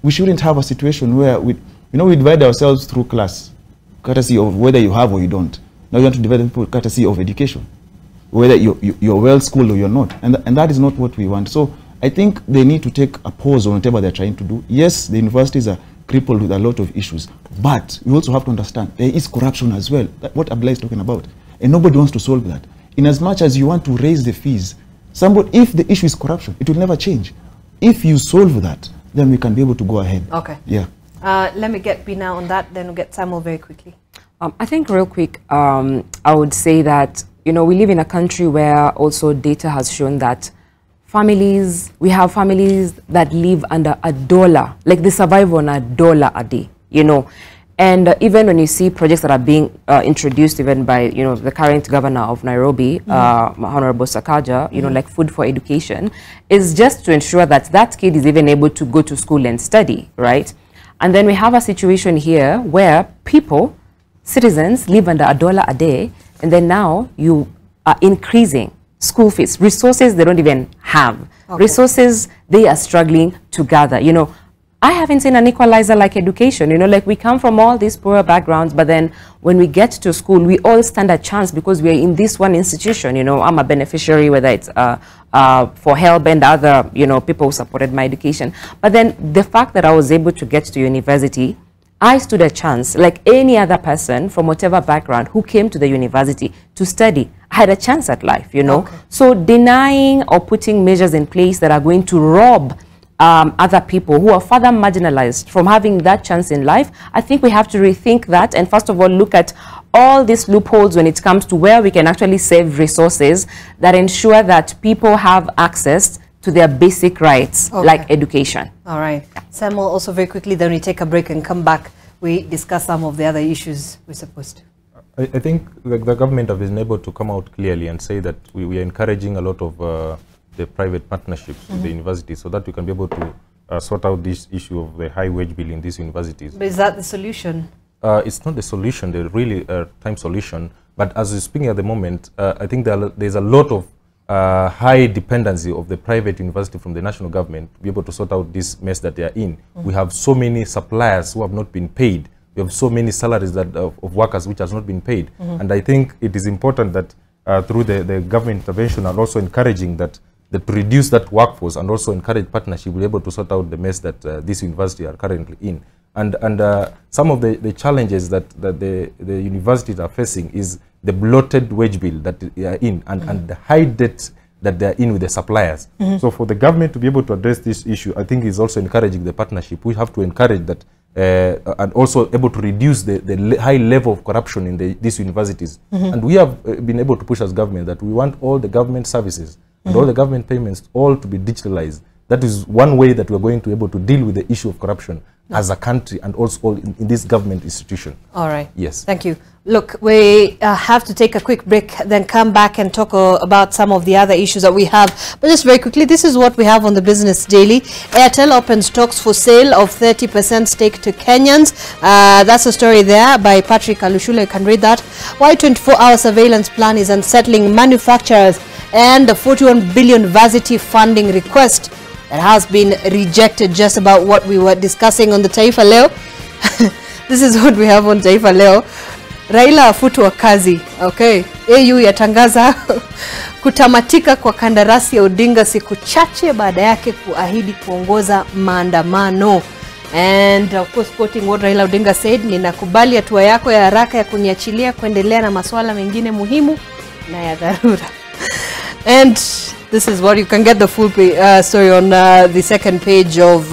We shouldn't have a situation where we divide ourselves through class, courtesy of whether you have or you don't. Now you want to divide people courtesy of education, whether you're well schooled or you're not, and that is not what we want. So I think they need to take a pause on whatever they're trying to do. Yes, the universities are crippled with a lot of issues, but we also have to understand there is corruption as well. That's what Abdullah is talking about, and nobody wants to solve that. In as much as you want to raise the fees, if the issue is corruption, it will never change. If you solve that, then we can be able to go ahead. Okay. Yeah. Let me get Bina on that, then we'll get Samuel very quickly. I think real quick, I would say that, we live in a country where also data has shown that we have families that live under $1, like they survive on $1 a day, And even when you see projects that are being introduced even by, the current governor of Nairobi, Honorable Sakaja, like Food for Education, is just to ensure that that kid is even able to go to school and study, right? And then we have a situation here where citizens live under $1 a day, and then now you are increasing school fees, resources they don't even have, resources they are struggling to gather. I haven't seen an equalizer like education, like we come from all these poorer backgrounds, but then when we get to school, we all stand a chance because we're in this one institution. I'm a beneficiary, whether it's for help and other, people who supported my education. But then the fact that I was able to get to university, I stood a chance like any other person from whatever background who came to the university to study. I had a chance at life, So denying or putting measures in place that are going to rob other people who are further marginalized from having that chance in life, I think we have to rethink that and first of all look at all these loopholes when it comes to where we can actually save resources that ensure that people have access to their basic rights, like education. All right. Samuel, also very quickly, then we take a break and come back. We discuss some of the other issues we're supposed to. I think the government have been able to come out clearly and say that we are encouraging a lot of the private partnerships with the universities so that we can be able to sort out this issue of the high wage bill in these universities. But is that the solution? It's not the solution, the really time solution. But as we're speaking at the moment, I think there's a lot of high dependency of the private university from the national government to be able to sort out this mess that they are in. We have so many suppliers who have not been paid. We have so many salaries of workers which has not been paid. And I think it is important that through the government intervention and also encouraging that to reduce that workforce and also encourage partnership, we're able to sort out the mess that this university are currently in. And some of the challenges that the universities are facing is the bloated wage bill that they are in and the high debt that they are in with the suppliers. So for the government to be able to address this issue, I think is also encouraging the partnership. We have to encourage that and also able to reduce the high level of corruption in these universities. And we have been able to push as government that we want all the government services and all the government payments all to be digitalized. That is one way that we're going to be able to deal with the issue of corruption as a country and also in this government institution. All right. Yes. Thank you. Look, we have to take a quick break, then come back and talk about some of the other issues that we have. But just very quickly, this is what we have on the Business Daily. Airtel opens talks for sale of 30% stake to Kenyans. That's a story there by Patrick Alushula. You can read that. Why 24-hour surveillance plan is unsettling manufacturers, and the 41 billion varsity funding request that has been rejected. Just about what we were discussing on the Taifa Leo. This is what we have on Taifa Leo. Raila afutwa kazi. Okay. AU yatangaza kutamatika kwa kandarasi ya Odinga siku chache baada yake kuahidi kuongoza maandamano. And of course, quoting what Raila Odinga said, ninakubali hatua yako ya haraka ya kuniachilia kuendelea na masuala mengine muhimu na ya dharura. And this is what you can get the full story on the second page of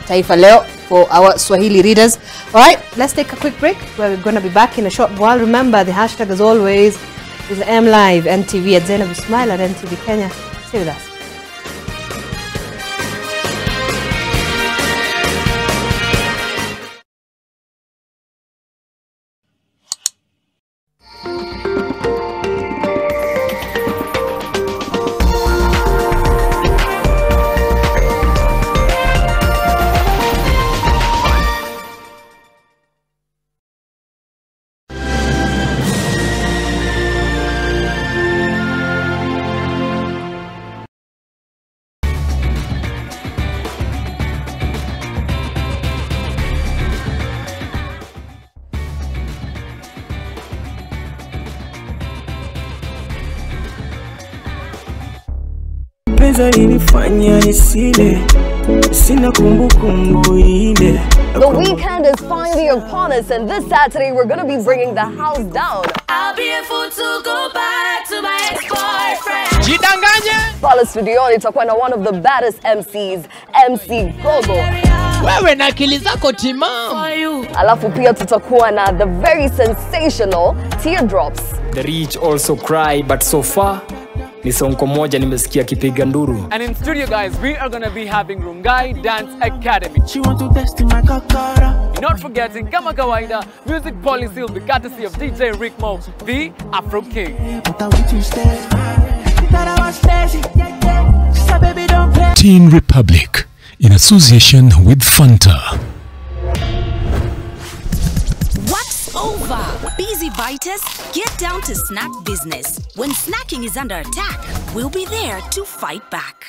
Taifa Leo for our Swahili readers. All right, let's take a quick break. We're going to be back in a short while. Remember, the hashtag as always is MLive NTV at Zainab Ismail at NTV Kenya. Stay with us. The weekend is finally upon us, and this Saturday we're going to be bringing the house down. I'll be a fool to go back to my ex-boyfriend. Jidanganye! Pala studioni tutakuwa na one of the baddest MCs, MC Gogo. Wewe na akili zako timamu. Alafu pia tutakuwa na the very sensational Teardrops. The Rich also cry, but so far ni sonko moja nimesikia kipiga nduru. And in studio, guys, we are gonna be having Rungai Dance Academy. She want to test my kakara. Not forgetting, kama kawaida, music policy will be courtesy of DJ Rick Mo, the Afro King. Teen Republic, in association with Fanta. What's over? Busy biters, get down to snack business. When snacking is under attack, we'll be there to fight back.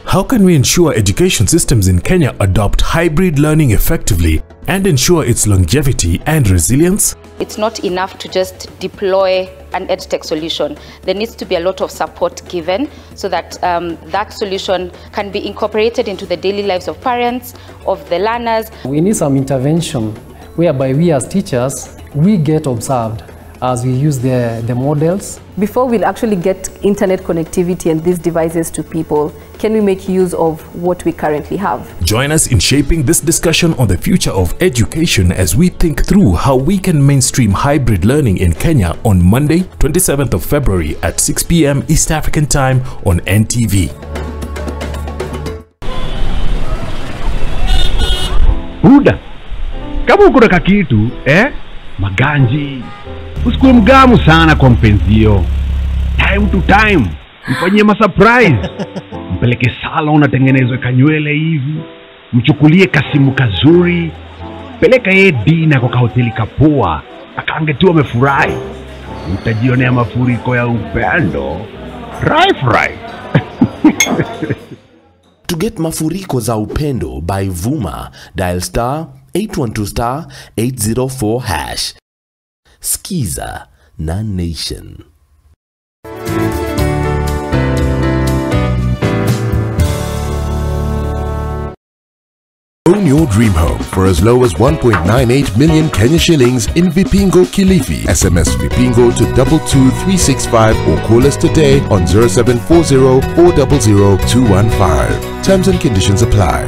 How can we ensure education systems in Kenya adopt hybrid learning effectively and ensure its longevity and resilience? It's not enough to just deploy an EdTech solution. There needs to be a lot of support given so that that solution can be incorporated into the daily lives of parents, of the learners. We need some intervention whereby we as teachers, we get observed as we use the models. Before we actually get internet connectivity and these devices to people, can we make use of what we currently have? Join us in shaping this discussion on the future of education as we think through how we can mainstream hybrid learning in Kenya on Monday, 27th of February at 6 p.m. East African Time on NTV. Buda, kama uko na kakitu, maganji, usikuwe mgamu sana kwa mpenzio. Time to time, mfanyie surprise. Mpeleke salon atengenezwe kanywele hivi, mchukulie kasimu kazuri, peleka yeye dina kwa hoteli kapoa, akaange tu amefurahi. Utajionea mafuriko ya upendo. Right. To get mafuriko za upendo by Vuma, dial *812*804#. Skiza na Nation. Own your dream home for as low as 1.98 million Kenya shillings in Vipingo Kilifi. SMS Vipingo to 22365 or call us today on 0740 400 215. Terms and conditions apply.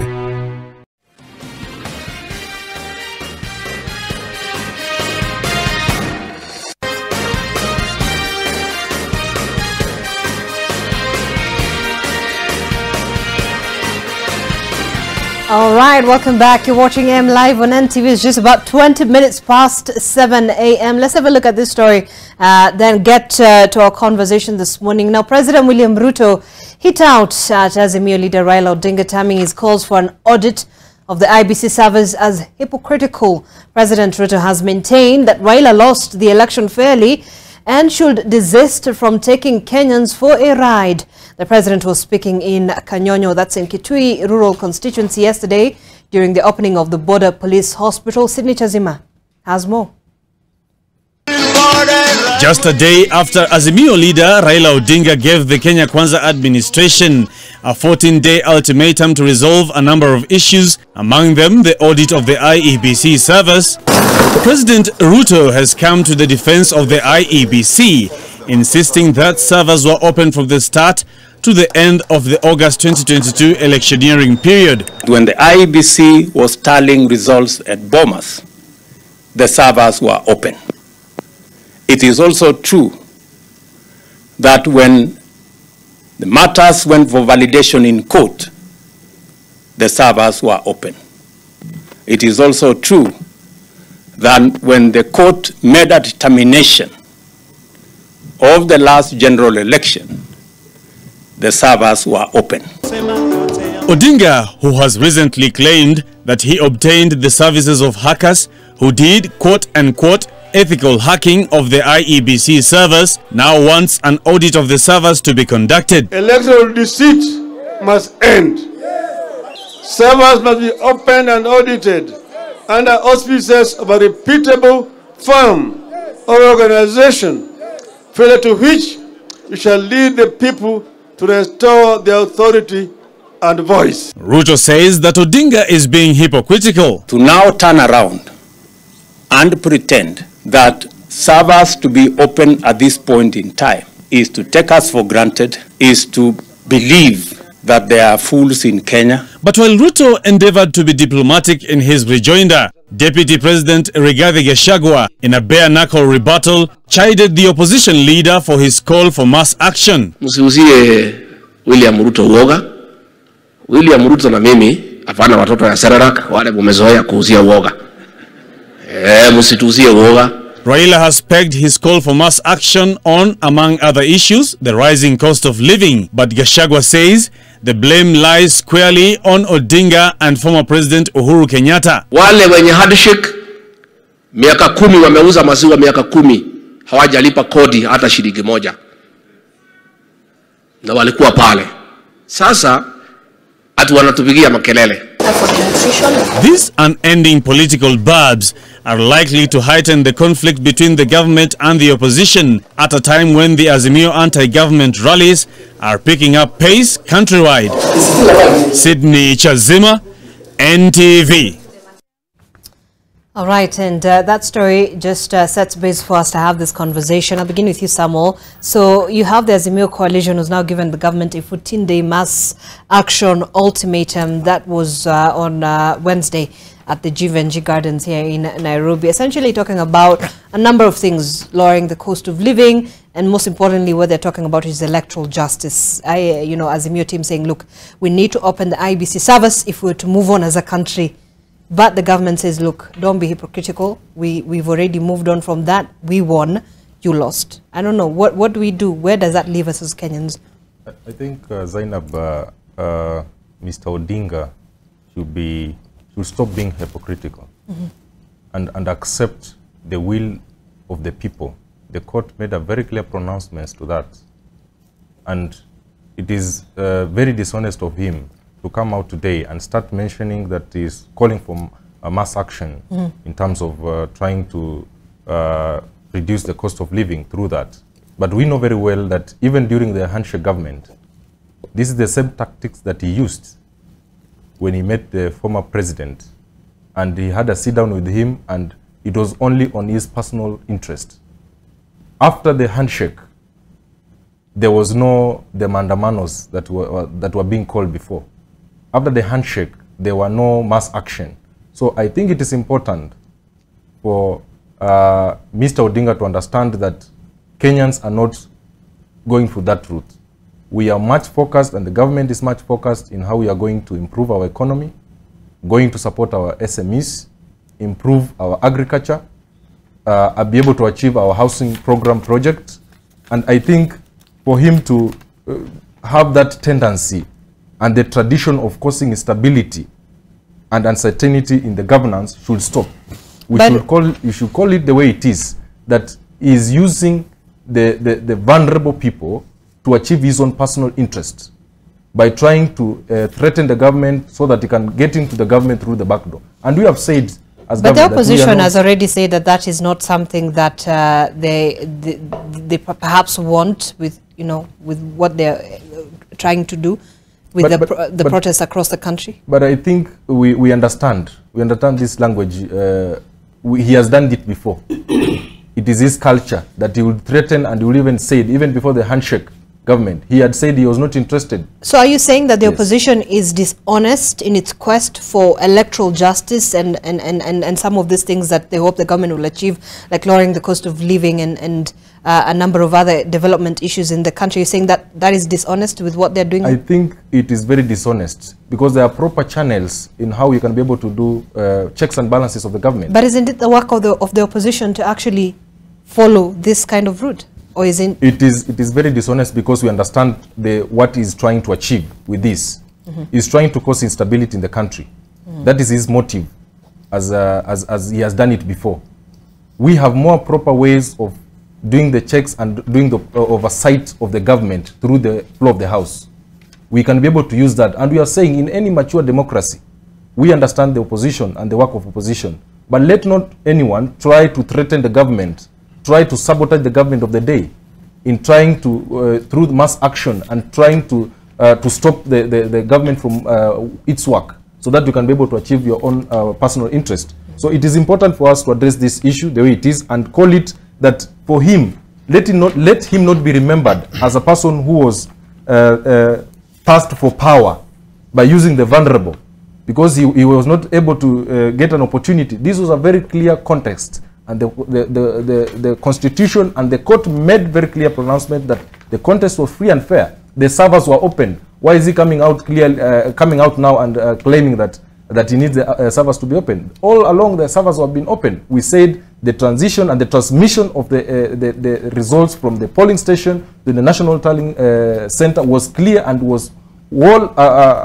All right, welcome back. You're watching AM Live on NTV. It's just about 20 minutes past 7 a.m. Let's have a look at this story, then get to our conversation this morning. Now, President William Ruto hit out at Azimio leader Raila Odinga, terming his calls for an audit of the IBC service as hypocritical. President Ruto has maintained that Raila lost the election fairly and should desist from taking Kenyans for a ride. The president was speaking in Kanyonyo, that's in Kitui rural constituency, yesterday during the opening of the Border Police Hospital. Sydney Chazima has more. Just a day after Azimio leader Raila Odinga gave the Kenya Kwanza administration a 14-day ultimatum to resolve a number of issues, among them the audit of the IEBC service, President Ruto has come to the defense of the IEBC, insisting that servers were open from the start to the end of the August 2022 electioneering period. When the IEBC was tallying results at Bomas, the servers were open. It is also true that when the matters went for validation in court, the servers were open. It is also true that when the court made a determination of the last general election, the servers were open. Odinga, who has recently claimed that he obtained the services of hackers who did quote-unquote ethical hacking of the IEBC servers, now wants an audit of the servers to be conducted. Electoral deceit must end. Servers must be opened and audited under auspices of a reputable firm or organization, failure to which we shall lead the people to restore their authority and voice. Ruto says that Odinga is being hypocritical. To now turn around and pretend that servers to be open at this point in time is to take us for granted, is to believe that there are fools in Kenya. But while Ruto endeavored to be diplomatic in his rejoinder, Deputy President Rigathi Gachagua, in a bare-knuckle rebuttal, chided the opposition leader for his call for mass action. Msiuzie William Ruto uoga. William Ruto na mimi hapana watoto ya Sararak wale mumezoea kuuzia uoga. Msituuzie uoga. Raila has pegged his call for mass action on, among other issues, the rising cost of living. But Gachagua says the blame lies squarely on Odinga and former President Uhuru Kenyatta. Wale wenye handshake miaka 10 wameuza maziwa miaka 10 hawajalipa kodi hata shilingi moja. Na walikuwa pale. Sasa atu wanatupigia makelele. These unending political barbs are likely to heighten the conflict between the government and the opposition at a time when the Azimio anti-government rallies are picking up pace countrywide. Sydney Chazima, NTV. All right, and that story just sets base for us to have this conversation. I'll begin with you, Samuel. So you have the Azimio coalition who's now given the government a 14-day mass action ultimatum that was on Wednesday at the Givenchy Gardens here in Nairobi, essentially talking about a number of things, lowering the cost of living, and most importantly, what they're talking about is electoral justice. Azimio team saying, look, we need to open the IEBC service if we're to move on as a country. But the government says, look, don't be hypocritical. We've already moved on from that. We won. You lost. I don't know. What do we do? Where does that leave us as Kenyans? I think, Zainab, Mr. Odinga should stop being hypocritical and accept the will of the people. The court made a very clear pronouncements to that. And it is very dishonest of him to come out today and start mentioning that he's calling for a mass action in terms of trying to reduce the cost of living through that. But we know very well that even during the handshake government, this is the same tactics that he used when he met the former president, and he had a sit down with him, and it was only on his personal interest. After the handshake, there was no the mandamanos that were being called before. After the handshake, there were no mass action. So I think it is important for Mr. Odinga to understand that Kenyans are not going through that route. We are much focused, and the government is much focused in how we are going to improve our economy, going to support our SMEs, improve our agriculture, be able to achieve our housing program project. And I think for him to have that tendency and the tradition of causing instability and uncertainty in the governance should stop. You should call it the way it is, that he is using the vulnerable people to achieve his own personal interest by trying to threaten the government so that he can get into the government through the back door. And we have said, as but the opposition has already said that that is not something that they perhaps want with what they're trying to do with the protests across the country. But I think we understand. We understand this language. He has done it before. it is his culture that he would threaten, and he would even say it, even before the handshake government. He had said he was not interested. So are you saying that the opposition is dishonest in its quest for electoral justice and some of these things that they hope the government will achieve, like lowering the cost of living and a number of other development issues in the country? You're saying that that is dishonest with what they're doing? I think it is very dishonest because there are proper channels in how you can be able to do checks and balances of the government. But isn't it the work of the opposition to actually follow this kind of route? Or is it? It is very dishonest because we understand what he's trying to achieve with this. He's trying to cause instability in the country. That is his motive, as he has done it before. We have more proper ways of doing the checks and doing the oversight of the government through the floor of the House. We can be able to use that. And we are saying in any mature democracy, we understand the opposition and the work of opposition. But let not anyone try to threaten the government, try to sabotage the government of the day in trying to, through mass action and trying to stop the government from its work so that you can be able to achieve your own personal interest. So it is important for us to address this issue the way it is and call it that for him, let him not be remembered as a person who was tasked for power by using the vulnerable because he was not able to get an opportunity. This was a very clear context. And the Constitution and the court made very clear pronouncement that the contest was free and fair. The servers were open. Why is he coming out now and claiming that he needs the servers to be open? All along, the servers have been open. We said the transition and the transmission of the results from the polling station to the National Tallying Center was clear and was well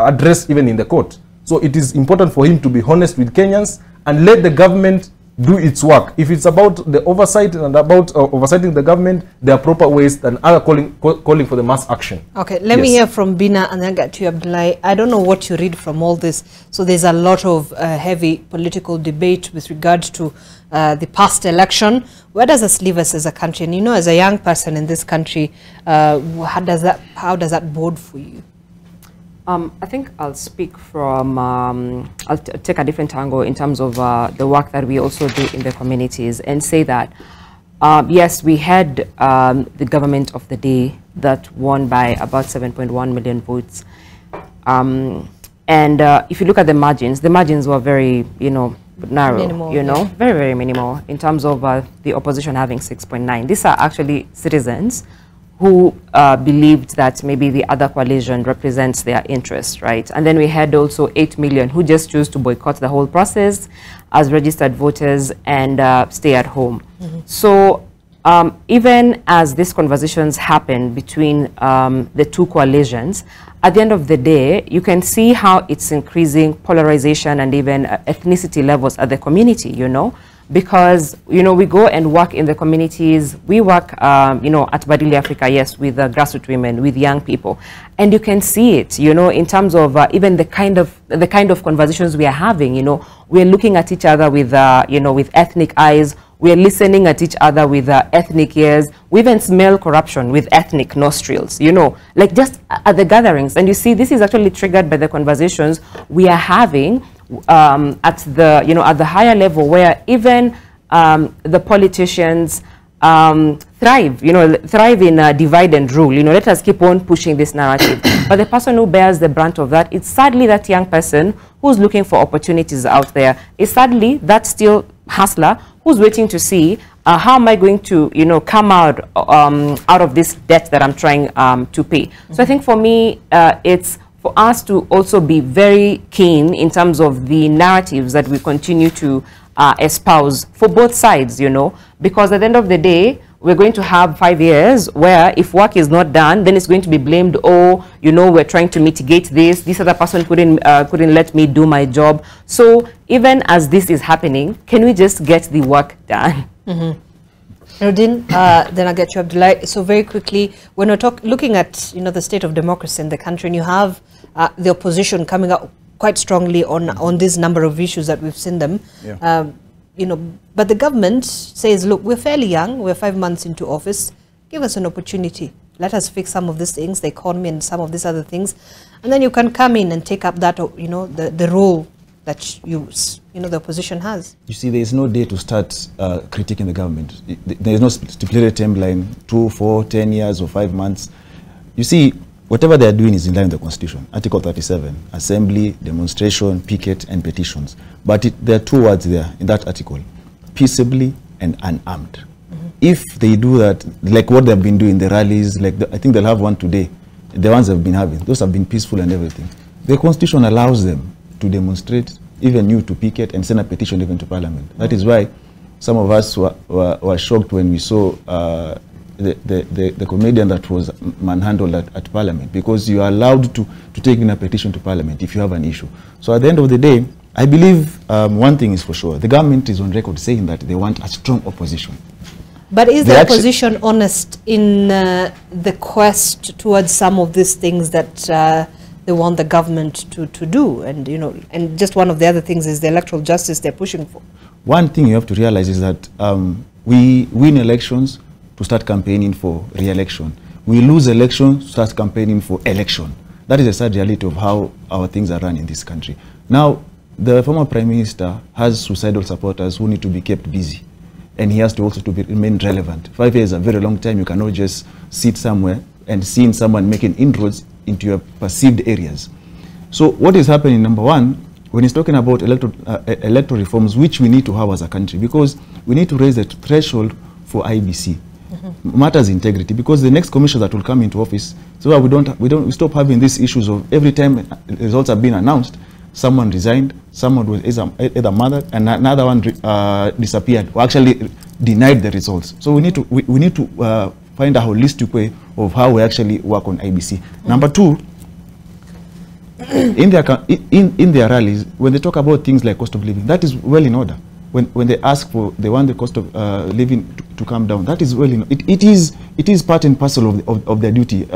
addressed even in the court. So it is important for him to be honest with Kenyans and let the government do its work. If it's about the oversight and about oversighting the government, there are proper ways than other calling for the mass action. Okay, let me hear from Bina and then get to you, Abdullahi. I don't know what you read from all this. So there's a lot of heavy political debate with regards to the past election. Where does this leave us as a country? And you know, as a young person in this country, how does that bode for you? I think I'll speak from, I'll take a different angle in terms of the work that we also do in the communities and say that, yes, we had the government of the day that won by about 7.1 million votes. And if you look at the margins were very, narrow, minimal, very, very minimal in terms of the opposition having 6.9. These are actually citizens who believed that maybe the other coalition represents their interest, right? And then we had also 8 million who just chose to boycott the whole process as registered voters and stay at home. So even as these conversations happen between the two coalitions, at the end of the day, you can see how it's increasing polarization and even ethnicity levels at the community, because, we go and work in the communities. We work, at Badili Africa, yes, with grassroots women, with young people. And you can see it, in terms of even the kind of conversations we are having, we're looking at each other with, with ethnic eyes. We're listening at each other with ethnic ears. We even smell corruption with ethnic nostrils, like just at the gatherings. And you see, this is actually triggered by the conversations we are having at the higher level, where even the politicians thrive in divide and rule. Let us keep on pushing this narrative. But the person who bears the brunt of that, it's sadly that young person who's looking for opportunities out there. It's sadly that still hustler who's waiting to see how am I going to, come out of this debt that I'm trying to pay. So I think for me, it's for us to also be very keen in terms of the narratives that we continue to espouse for both sides, because at the end of the day, we're going to have 5 years where if work is not done, then it's going to be blamed, we're trying to mitigate this other person couldn't let me do my job. So even as this is happening, can we just get the work done? Nordin, then I'll get you, Abdullahi. So very quickly, when we're looking at the state of democracy in the country, and you have the opposition coming out quite strongly on this number of issues that we've seen them, but the government says, look, we're fairly young, we're 5 months into office, give us an opportunity. Let us fix some of these things, the economy and some of these other things, and then you can come in and take up that, the role that the opposition has? You see, there is no day to start critiquing the government. There is no stipulated timeline, 2, 4, 10 years or 5 months. You see, whatever they are doing is in line with the Constitution. Article 37, assembly, demonstration, picket, and petitions. But there are 2 words there in that article, peaceably and unarmed. If they do that, like what they've been doing, the rallies, I think they'll have one today, the ones they've been having, those have been peaceful and everything. The Constitution allows them to demonstrate, even you to picket and send a petition even to Parliament. That is why some of us were shocked when we saw the comedian that was manhandled at Parliament, because you are allowed to take in a petition to Parliament if you have an issue. So at the end of the day, I believe one thing is for sure. The government is on record saying that they want a strong opposition. But is the opposition honest in the quest towards some of these things that they want the government to do? And, and just one of the other things is the electoral justice they're pushing for. One thing you have to realize is that we win elections to start campaigning for re-election. We lose elections to start campaigning for election. That is the sad reality of how our things are run in this country. Now, the former Prime Minister has suicidal supporters who need to be kept busy. And he has to also remain relevant. 5 years is a very long time. You cannot just sit somewhere and see someone making inroads into your perceived areas. So what is happening, number one, when he's talking about electoral reforms, which we need to have as a country, because we need to raise the threshold for IBC. Matters integrity, because the next commissioner that will come into office, so we stop having these issues of every time results have been announced, someone resigned, someone was either murdered, and another one disappeared, or actually denied the results. So we need to find a holistic way of how we actually work on IBC. Number two, in their rallies, when they talk about things like cost of living, that is well in order. When they ask for, they want the cost of living to come down, that is well in order. It is part and parcel of their duty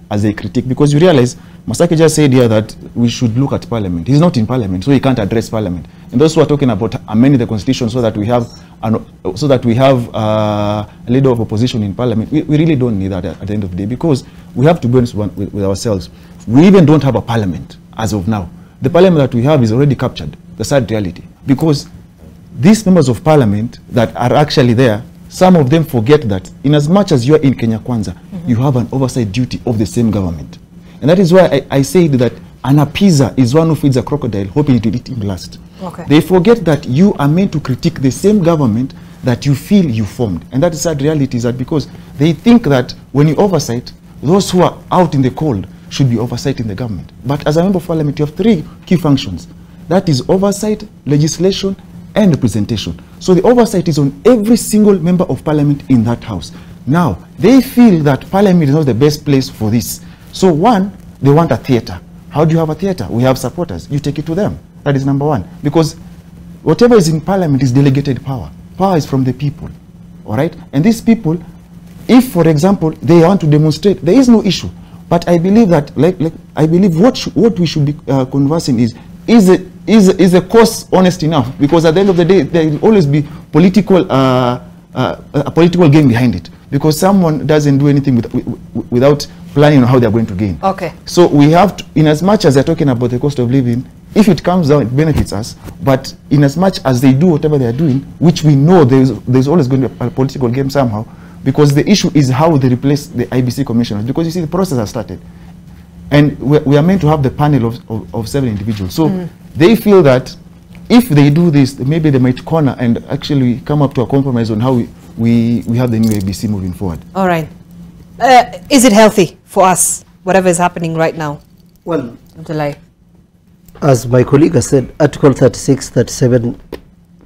as a critique, because you realize Masaki just said here that we should look at Parliament. He's not in Parliament, so he can't address Parliament. And those who are talking about amending the Constitution so that we have a leader of opposition in Parliament, we really don't need that at the end of the day, because we have to be honest with ourselves. We even don't have a Parliament as of now. The Parliament that we have is already captured, the sad reality, because these members of Parliament that are actually there, some of them forget that in as much as you are in Kenya Kwanza, you have an oversight duty of the same government. And that is why I said that an appeaser is one who feeds a crocodile hoping it will eat him last. Okay. They forget that you are meant to critique the same government that you feel you formed. And that is sad reality, is that because they think that when you oversight, those who are out in the cold should be oversighting the government. But as a member of Parliament, you have 3 key functions. That is oversight, legislation, and representation. So the oversight is on every single member of Parliament in that house. Now, they feel that Parliament is not the best place for this. So one, they want a theatre. How do you have a theatre? We have supporters. You take it to them. That is number one. Because whatever is in Parliament is delegated power. Power is from the people. All right? And these people, if, for example, they want to demonstrate, there is no issue. But I believe that, I believe what we should be conversing is the cause honest enough? Because at the end of the day, there will always be a political game behind it. Because someone doesn't do anything without planning on how they're going to gain. Okay. So we have to, in as much as they're talking about the cost of living, if it comes down, it benefits us. But in as much as they do whatever they're doing, which we know there's always going to be a political game somehow, because the issue is how they replace the IBC commissioners. Because you see, the process has started. And we are meant to have the panel of 7 individuals. So they feel that if they do this, maybe they might corner and actually come up to a compromise on how we have the new IBC moving forward. All right. Is it healthy for us, whatever is happening right now? Well, Abdullahi, as my colleague has said, Article 36, 37,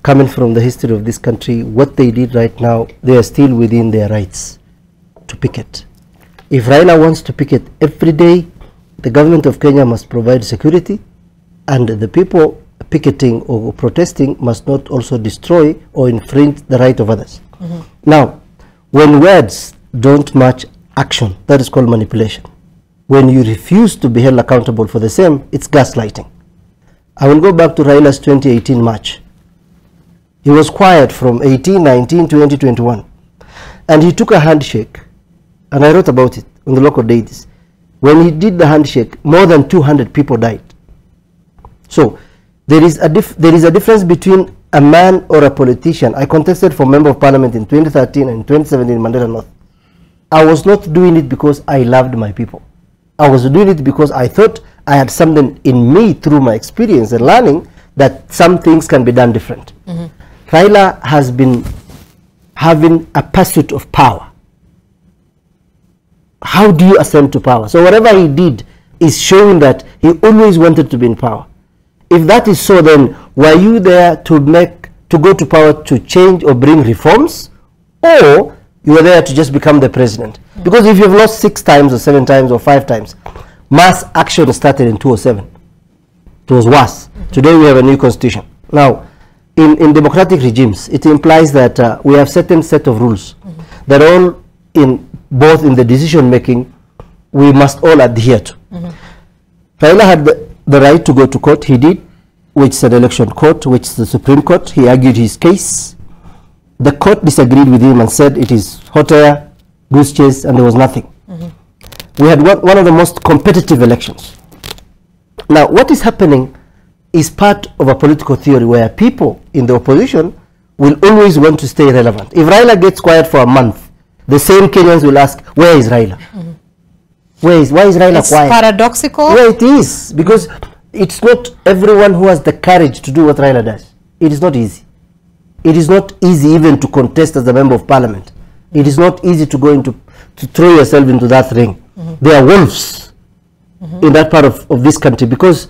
coming from the history of this country, what they did right now, they are still within their rights to picket. If Raila wants to picket every day, the government of Kenya must provide security, and the people picketing or protesting must not also destroy or infringe the right of others. Now, when words don't match action, that is called manipulation. When you refuse to be held accountable for the same, it's gaslighting. I will go back to Raila's 2018 March. He was quiet from 18, 19, 20, 21. And he took a handshake, and I wrote about it on the local dailies. When he did the handshake, more than 200 people died. So there is a difference between a man or a politician. I contested for Member of Parliament in 2013 and 2017 in Mandela North. I was not doing it because I loved my people. I was doing it because I thought I had something in me through my experience and learning that some things can be done different. Raila has been having a pursuit of power. How do you ascend to power? So whatever he did is showing that he always wanted to be in power. If that is so, then were you there to go to power to change or bring reforms, or you were there to just become the president? Because if you've lost 6 times or 7 times or 5 times, mass action started in 2007. It was worse. Today we have a new constitution. Now, in democratic regimes, it implies that we have certain set of rules that all both in the decision making we must all adhere to. Raila had the right to go to court. He did, which is an election court, which is the Supreme Court. He argued his case. The court disagreed with him and said it is hot air, goose chase, and there was nothing. We had one of the most competitive elections. Now, what is happening is part of a political theory where people in the opposition will always want to stay relevant. If Raila gets quiet for a month, the same Kenyans will ask, where is Raila? Why is Raila quiet? It's paradoxical. Yeah, it is, because it's not everyone who has the courage to do what Raila does. It is not easy. It is not easy even to contest as a member of parliament. It is not easy to go to throw yourself into that ring. There are wolves in that part of this country, because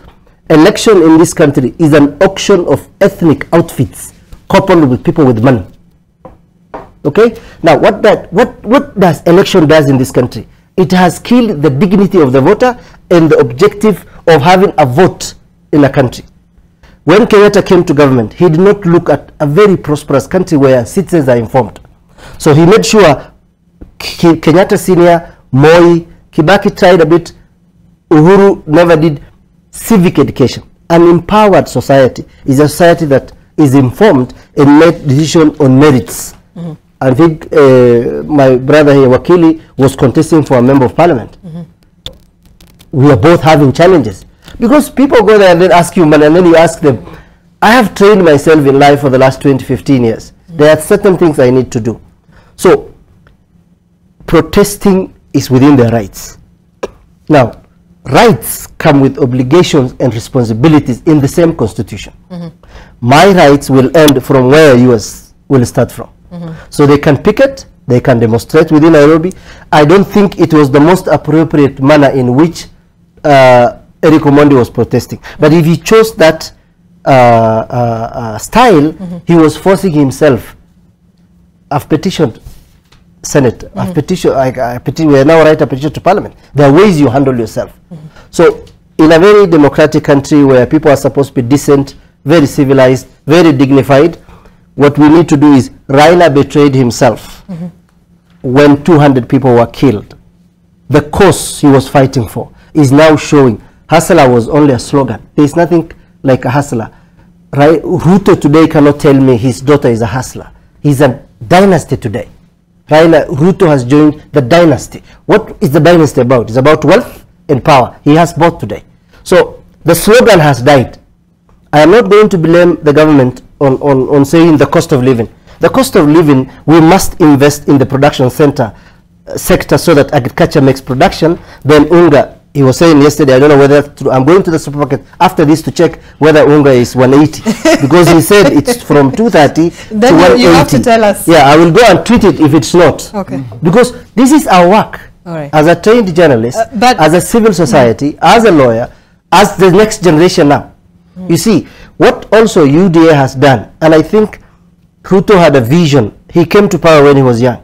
election in this country is an auction of ethnic outfits coupled with people with money. Okay? Now, what does election does in this country? It has killed the dignity of the voter and the objective of having a vote in a country. When Kenyatta came to government, he did not look at a very prosperous country where citizens are informed. So he made sure Kenyatta Senior, Moi, Kibaki tried a bit, Uhuru never did. Civic education. An empowered society is a society that is informed and made decision on merits. I think my brother here, Wakili, was contesting for a member of parliament. We are both having challenges. Because people go there and then ask you, man, and then you ask them, I have trained myself in life for the last 20, 15 years. There are certain things I need to do. So, protesting is within their rights. Now, rights come with obligations and responsibilities in the same constitution. My rights will end from where yours will start from. So they can picket, they can demonstrate within Nairobi. I don't think it was the most appropriate manner in which Eric Omondi was protesting. But if he chose that style, he was forcing himself. I've petitioned Senate. I've petitioned, we are now write a petition to Parliament. There are ways you handle yourself. So in a very democratic country where people are supposed to be decent, very civilized, very dignified, what we need to do is, Raila betrayed himself when 200 people were killed. The cause he was fighting for is now showing. Hustler was only a slogan. There is nothing like a hustler. Ruto today cannot tell me his daughter is a hustler. He's a dynasty today. Ruto has joined the dynasty. What is the dynasty about? It's about wealth and power. He has both today. So the slogan has died. I am not going to blame the government on saying the cost of living. The cost of living, we must invest in the production sector so that agriculture makes production. Then unga, he was saying yesterday, I don't know whether I'm going to the supermarket after this to check whether unga is 180 because he said it's from 230 then to 180. You have to tell us. Yeah, I will go and tweet it if it's not. Okay. Because this is our work. All right. As a trained journalist, as a civil society, as a lawyer, as the next generation now. You see, what also UDA has done, and I think Ruto had a vision. He came to power when he was young,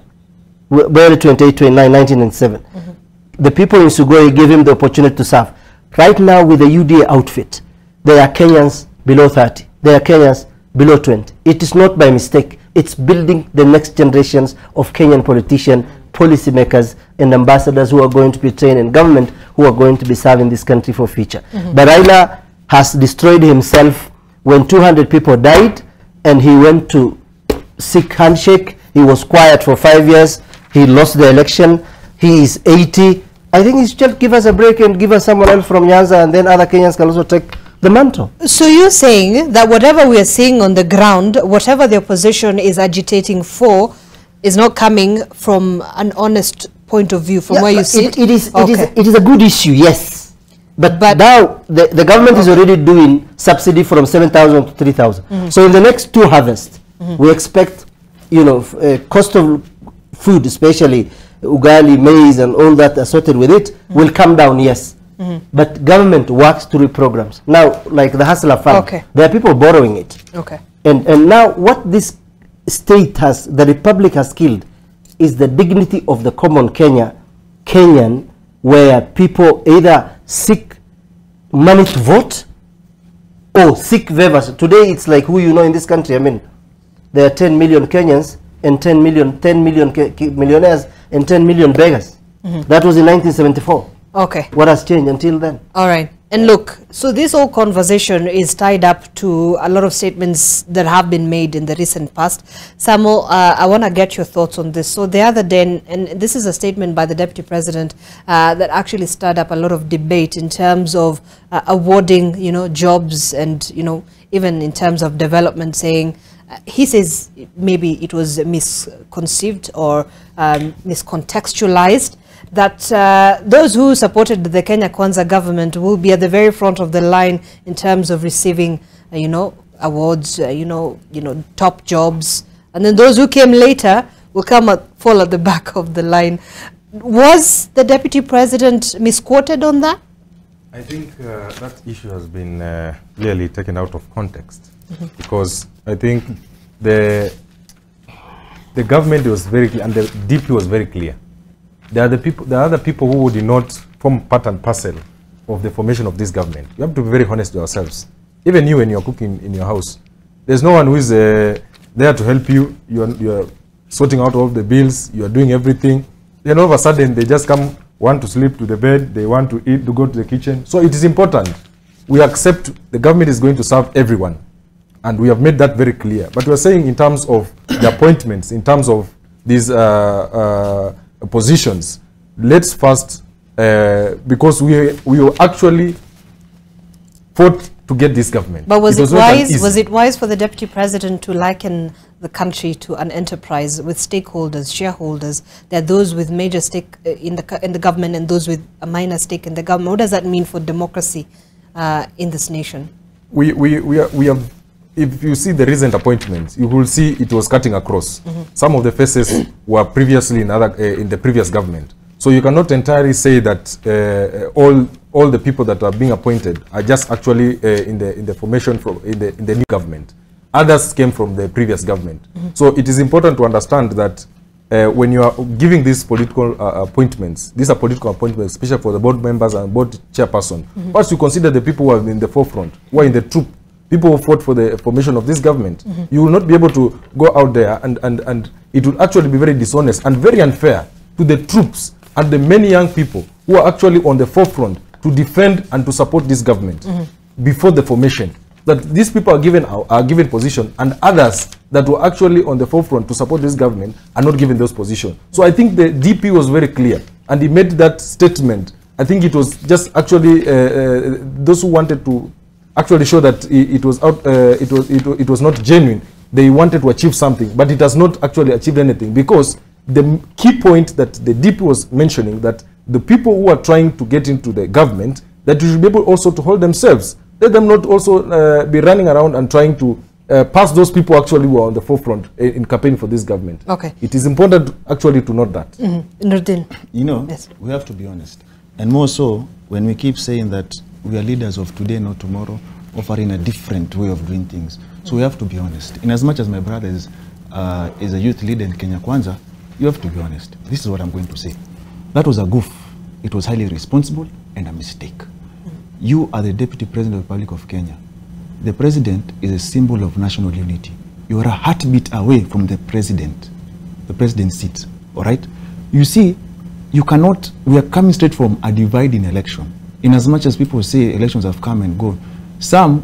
barely 28, 29, 1997. The people in Sugoi gave him the opportunity to serve. Right now with the UDA outfit, there are Kenyans below 30. There are Kenyans below 20. It is not by mistake. It's building the next generations of Kenyan politicians, policymakers, and ambassadors who are going to be trained in government, who are going to be serving this country for future. But Raila has destroyed himself when 200 people died and he went to seek handshake. He was quiet for 5 years. He lost the election. He is 80. I think he should give us a break and give us someone else from Nyanza, and then other Kenyans can also take the mantle. So you're saying that whatever we are seeing on the ground, whatever the opposition is agitating for, is not coming from an honest point of view, from where you sit? It is a good issue, yes. But now the government is already doing subsidy from 7,000 to 3,000. So in the next 2 harvests, we expect, you know, cost of food, especially ugali, maize, and all that assorted with it, will come down, yes. But government works through programs. Now, like the Hustler Fund, there are people borrowing it. And now what this state has, the republic has killed, is the dignity of the common Kenyan, where people either seek money to vote or seek favors. Today it's like who you know in this country. I mean, there are 10 million Kenyans and 10 million millionaires and 10 million beggars. That was in 1974. Okay. What has changed until then? All right. And look, so this whole conversation is tied up to a lot of statements that have been made in the recent past. Samuel, I want to get your thoughts on this. So the other day, and this is a statement by the Deputy President that actually stirred up a lot of debate in terms of awarding, you know, jobs and, you know, even in terms of development, saying, he says maybe it was misconceived or miscontextualized, that those who supported the Kenya Kwanza government will be at the very front of the line in terms of receiving, you know, awards, you know, top jobs, and then those who came later will fall at the back of the line. Was the Deputy President misquoted on that? I think that issue has been clearly taken out of context, because I think the government was very clear and the DP was very clear. There are other people who did not form part and parcel of the formation of this government. You have to be very honest with ourselves. Even you, when you're cooking in your house, there's no one who is there to help you. You're sorting out all the bills, you're doing everything. Then all of a sudden, they just come, want to sleep to the bed, they want to eat, to go to the kitchen. So it is important. We accept the government is going to serve everyone. And we have made that very clear. But we're saying in terms of the appointments, in terms of these positions, let's first, because we actually fought to get this government. But was it wise for the Deputy President to liken the country to an enterprise with stakeholders, shareholders? There are those with major stake in the government and those with a minor stake in the government. What does that mean for democracy in this nation? We have, if you see the recent appointments, you will see it was cutting across. Some of the faces were previously in the previous government. So you cannot entirely say that all the people that are being appointed are just actually in the formation in the new government. Others came from the previous government. So it is important to understand that when you are giving these political appointments, these are political appointments, especially for the board members and board chairperson. First, you consider the people who are in the forefront, who are in the troop, people who fought for the formation of this government. You will not be able to go out there and it will actually be very dishonest and very unfair to the troops and the many young people who are actually on the forefront to defend and to support this government before the formation. That these people are given position, and others that were actually on the forefront to support this government are not given those positions. So I think the DP was very clear, and he made that statement. I think it was just actually those who wanted to actually show that it was not genuine. They wanted to achieve something, but it has not actually achieved anything, because the key point that the DP was mentioning, that the people who are trying to get into the government, that you should be able also to hold themselves. Let them not also be running around and trying to pass those people actually who are on the forefront in campaigning for this government. Okay. It is important actually to note that. You know, we have to be honest. And more so when we keep saying that we are leaders of today, not tomorrow, offering a different way of doing things. So we have to be honest. In as much as my brother is a youth leader in Kenya Kwanza, you have to be honest. This is what I'm going to say. That was a goof. It was highly irresponsible and a mistake. You are the Deputy President of the Republic of Kenya. The President is a symbol of national unity. You are a heartbeat away from the President, the President's seat, all right? You see, you cannot, we are coming straight from a dividing election. In as much as people say elections have come and gone,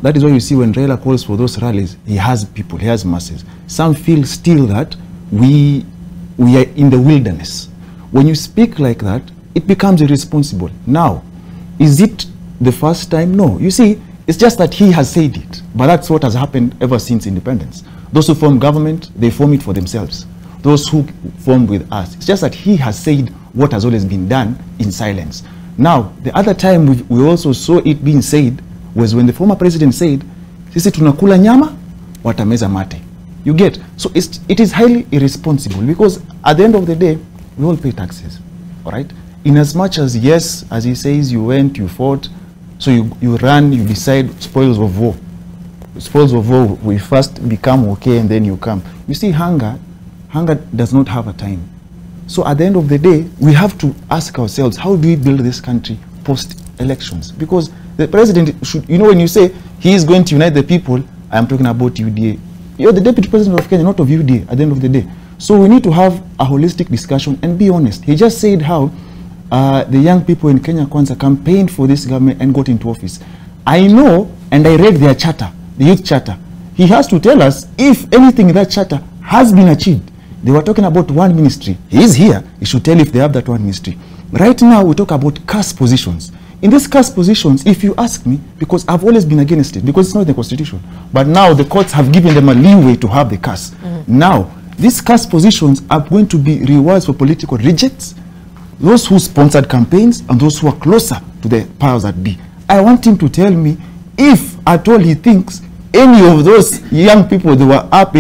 that is why you see when Raila calls for those rallies, he has people, he has masses. Some feel still that we are in the wilderness. When you speak like that, it becomes irresponsible. Now, is it the first time? No. You see, It's just that he has said it. But that's what has happened ever since independence. Those who form government, they form it for themselves. Those who form with us. It's just that he has said what has always been done in silence. Now, the other time we also saw it being said was when the former president said, sisi tunakula nyama, watameza mate. You get? So it is highly irresponsible because at the end of the day, we all pay taxes, all right? In as much as, yes, as he says, you went, you fought, so you run, you decide spoils of war. Spoils of war, we first become okay and then you come. You see, hunger does not have a time. So at the end of the day, we have to ask ourselves, how do we build this country post-elections? Because the president should, you know, when you say he is going to unite the people, I am talking about UDA. You're the deputy president of Kenya, not of UDA at the end of the day. So we need to have a holistic discussion and be honest. He just said how the young people in Kenya Kwanza campaigned for this government and got into office. I know, and I read their charter, the youth charter. He has to tell us if anything in that charter has been achieved. They were talking about one ministry. He is here. He should tell if they have that one ministry. Right now, we talk about caste positions. In these caste positions, if you ask me, because I've always been against it, because it's not in the constitution, but now the courts have given them a leeway to have the caste. Now, these caste positions are going to be rewards for political rejects, those who sponsored campaigns, and those who are closer to the powers that be. I want him to tell me if at all he thinks any of those young people that were up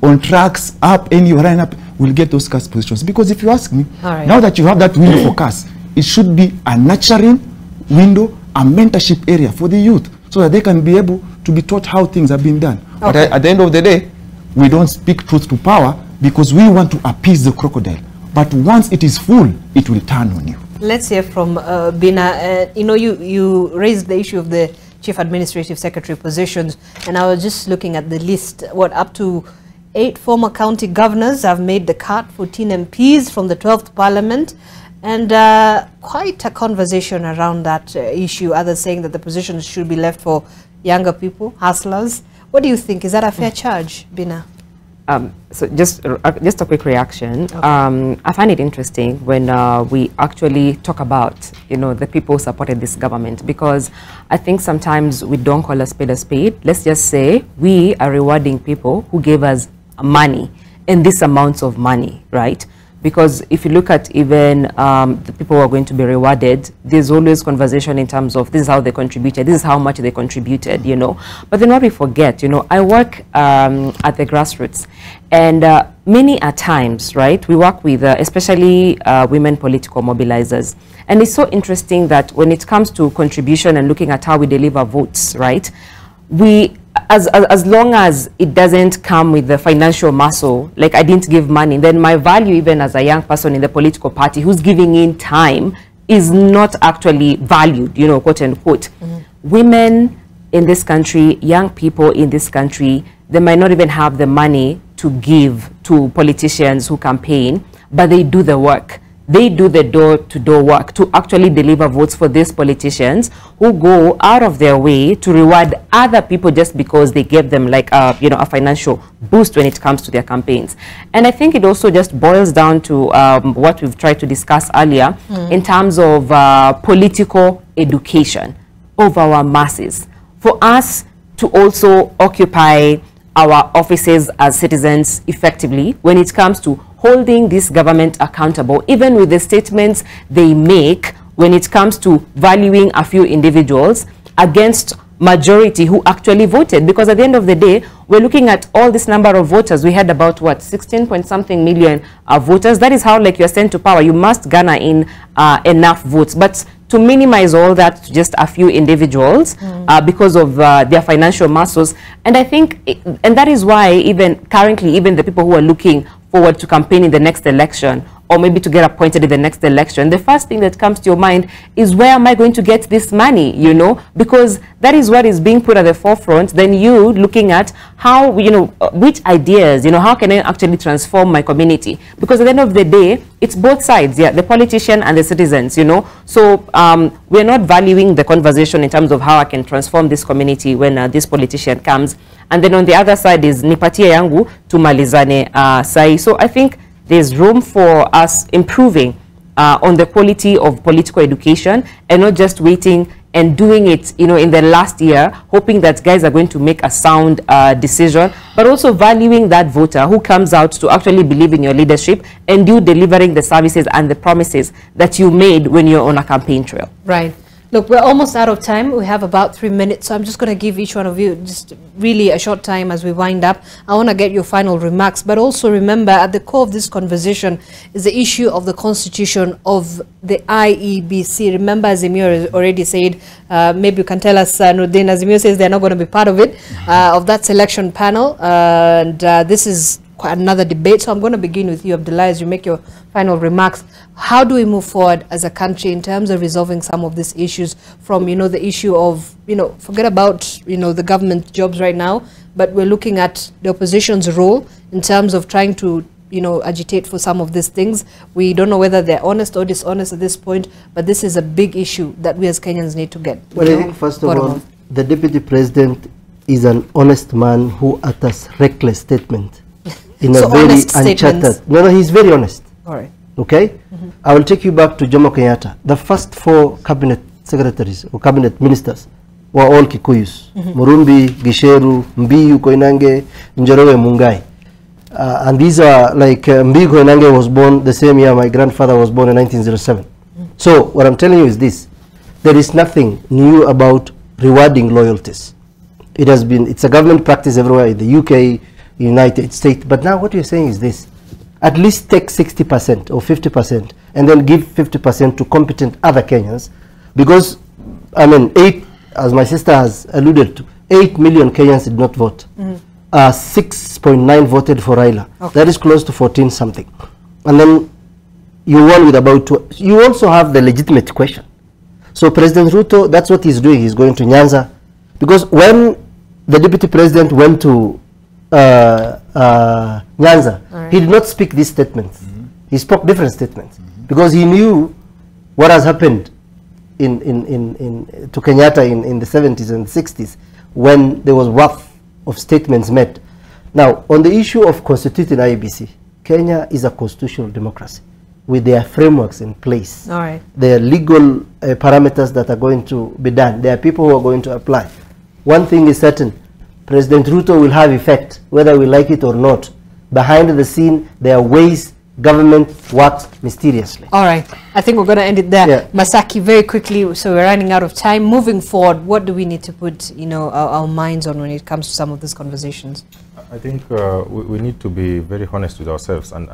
on tracks, any line up, will get those caste positions. Because if you ask me, now that you have that window for caste, it should be a nurturing window, a mentorship area for the youth, so that they can be able to be taught how things have been done. But at the end of the day, we don't speak truth to power because we want to appease the crocodile. But once it is full, it will turn on you. Let's hear from Bina. You know, you raised the issue of the Chief Administrative Secretary positions, and I was just looking at the list. What, up to 8 former county governors have made the cut, 14 MPs from the 12th Parliament, and quite a conversation around that issue, others saying that the positions should be left for younger people, hustlers. What do you think? Is that a fair charge, Bina? So just a quick reaction. I find it interesting when we actually talk about, you know, the people who supported this government, because I think sometimes we don't call a spade a spade. Let's just say we are rewarding people who gave us money, and this amounts of money, right? Because if you look at even the people who are going to be rewarded, there's always conversation in terms of this is how they contributed, this is how much they contributed, you know. But then what we forget, you know, I work at the grassroots, and many a times, right, we work with especially women political mobilizers. And it's so interesting that when it comes to contribution and looking at how we deliver votes, right, we, as long as it doesn't come with the financial muscle, like I didn't give money, then my value even as a young person in the political party who's giving in time is not actually valued, you know, quote unquote. Women in this country, young people in this country, they might not even have the money to give to politicians who campaign, but they do the work. They do the door-to-door work to actually deliver votes for these politicians who go out of their way to reward other people just because they gave them like you know, a financial boost when it comes to their campaigns. And I think it also just boils down to what we've tried to discuss earlier in terms of political education of our masses. For us to also occupy our offices as citizens effectively when it comes to holding this government accountable, even with the statements they make when it comes to valuing a few individuals against majority who actually voted. Because at the end of the day, we're looking at all this number of voters. We had about, what, 16-point-something million voters. That is how, like, you're sent to power. You must garner in enough votes. But to minimize all that to just a few individuals because of their financial muscles. And I think, and that is why even currently, even the people who are looking forward to campaign in the next election, or maybe to get appointed in the next election, the first thing that comes to your mind is, where am I going to get this money, you know? Because that is what is being put at the forefront. Then you looking at how, you know, which ideas, you know, how can I actually transform my community? Because at the end of the day, it's both sides, yeah, the politician and the citizens, you know? So we're not valuing the conversation in terms of how I can transform this community when this politician comes. And then on the other side is nipatie yangu tumalizane sai. So I think there's room for us improving on the quality of political education and not just waiting and doing it, you know, in the last year, hoping that guys are going to make a sound decision, but also valuing that voter who comes out to actually believe in your leadership and you delivering the services and the promises that you made when you're on a campaign trail. Right. Look, we're almost out of time. We have about 3 minutes, so I'm just going to give each one of you just really a short time as we wind up. I want to get your final remarks, but also remember at the core of this conversation is the issue of the constitution of the IEBC. Remember, Azimio already said, maybe you can tell us, Nordin, Azimio says they're not going to be part of it, of that selection panel, and this is quite another debate. So I'm going to begin with you, Abdullah, as you make your final remarks. How do we move forward as a country in terms of resolving some of these issues from, you know, the issue of, you know, forget about, you know, the government jobs right now, but we're looking at the opposition's role in terms of trying to, you know, agitate for some of these things. We don't know whether they're honest or dishonest at this point, but this is a big issue that we as Kenyans need to get. Well, I think first of all, the deputy president is an honest man who utters reckless statement in a very uncharted. No, he's very honest. All right. Okay? I will take you back to Jomo Kenyatta. The first 4 cabinet secretaries or cabinet ministers were all Kikuyus. Murumbi, Gisheru, Mbiyu Koinange, Njoroge Mungai. And these are like Mbiyu Koinange was born the same year my grandfather was born in 1907. So what I'm telling you is this. There is nothing new about rewarding loyalties. It has been, it's a government practice everywhere in the UK, United States. But now what you're saying is this. At least take 60% or 50% and then give 50% to competent other Kenyans, because, I mean, as my sister has alluded to, 8 million Kenyans did not vote. 6.9 voted for Raila. Okay. That is close to 14 something. And then you won with about 2. You also have the legitimate question. So President Ruto, that's what he's doing. He's going to Nyanza. Because when the deputy president went to Nyanza, he did not speak these statements. He spoke different statements because he knew what has happened to Kenyatta in the 70s and 60s when there was wrath of statements made. Now, on the issue of constituting IEBC, Kenya is a constitutional democracy with their frameworks in place. All right. There are legal parameters that are going to be done. There are people who are going to apply. One thing is certain. President Ruto will have effect, whether we like it or not. Behind the scene, there are ways government works mysteriously. All right. I think we're going to end it there. Yeah. Masaki, very quickly, so we're running out of time. Moving forward, what do we need to put, you know, our minds on when it comes to some of these conversations? I think we need to be very honest with ourselves, and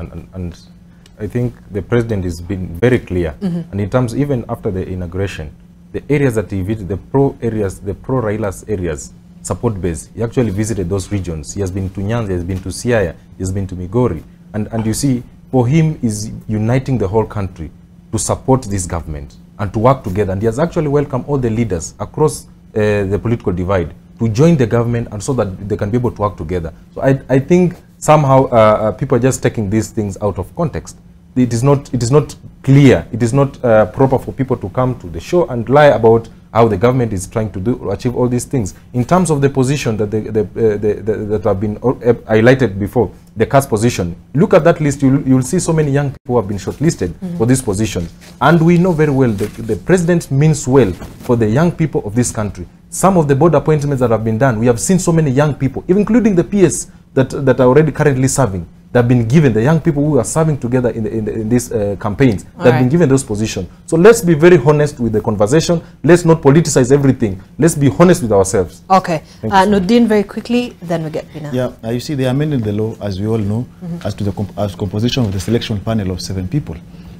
I think the president has been very clear. And in terms, even after the inauguration, the areas that he visited, the pro-Raila's areas, support base, he actually visited those regions. He has been to Nyanza, he has been to Siaya, he has been to Migori. And you see, for him is uniting the whole country to support this government and to work together. And he has actually welcomed all the leaders across the political divide to join the government, and so that they can be able to work together. So I think somehow people are just taking these things out of context. It is not clear, it is not proper for people to come to the show and lie about how the government is trying to achieve all these things. In terms of the position that that have been highlighted before, the cast position, look at that list, you'll see so many young people who have been shortlisted for this position. And we know very well the president means well for the young people of this country. Some of the board appointments that have been done, we have seen so many young people, including the PS that are already currently serving, that have been given, the young people who are serving together in these campaigns, that have been given those positions. So let's be very honest with the conversation. Let's not politicize everything. Let's be honest with ourselves. Okay. Nordin, very quickly, then we get Pina. Yeah, you see, they amended the law, as we all know, as to the composition of the selection panel of 7 people.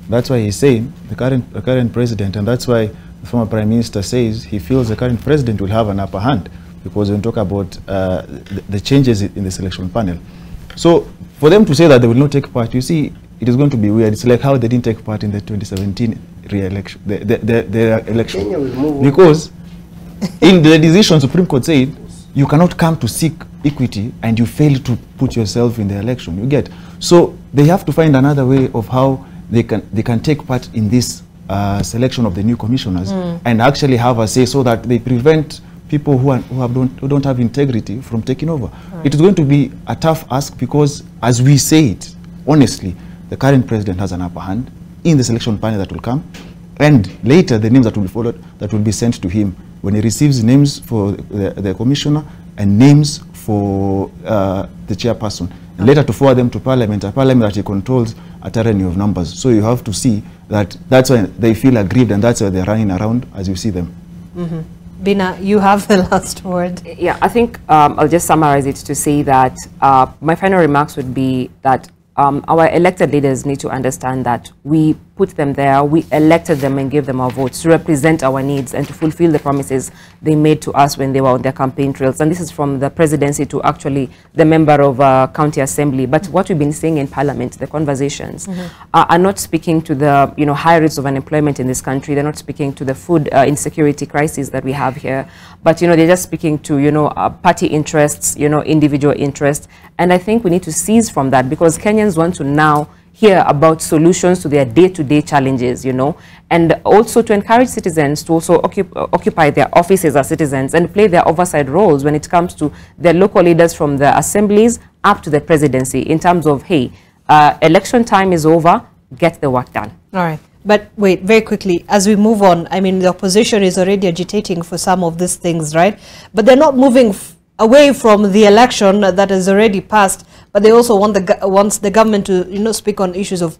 That's why he's saying, the current president, and that's why the former prime minister says he feels the current president will have an upper hand, because when we talk about the changes in the selection panel. So for them to say that they will not take part, you see, it is going to be weird. It's like how they didn't take part in the 2017 re-election, the election. Because in the decision, Supreme Court said, you cannot come to seek equity and you fail to put yourself in the election. You get? So they have to find another way of how they can take part in this selection of the new commissioners and actually have a say, so that they prevent people who don't have integrity from taking over. It is going to be a tough ask, because as we say it, honestly, the current president has an upper hand in the selection panel that will come. and later the names that will be followed, that will be sent to him when he receives names for the commissioner and names for the chairperson, and later to forward them to Parliament, a Parliament that he controls a tyranny of numbers. So you have to see that that's why they feel aggrieved, and that's why they're running around as you see them. Bina, you have the last word. Yeah, I think I'll just summarize it to say that my final remarks would be that our elected leaders need to understand that we put them there, we elected them and gave them our votes to represent our needs and to fulfill the promises they made to us when they were on their campaign trails. And this is from the presidency to actually the member of county assembly. But what we've been seeing in parliament, the conversations, are not speaking to the high rates of unemployment in this country. They're not speaking to the food insecurity crisis that we have here. But they're just speaking to party interests, individual interests. And I think we need to cease from that, because Kenyans want to now hear about solutions to their day-to-day challenges, and also to encourage citizens to also occupy their offices as citizens and play their oversight roles when it comes to their local leaders from the assemblies up to the presidency in terms of, hey, election time is over, get the work done. All right. But wait, very quickly, as we move on, I mean, the opposition is already agitating for some of these things, right? But they're not moving away from the election that has already passed, but they also want the government to speak on issues of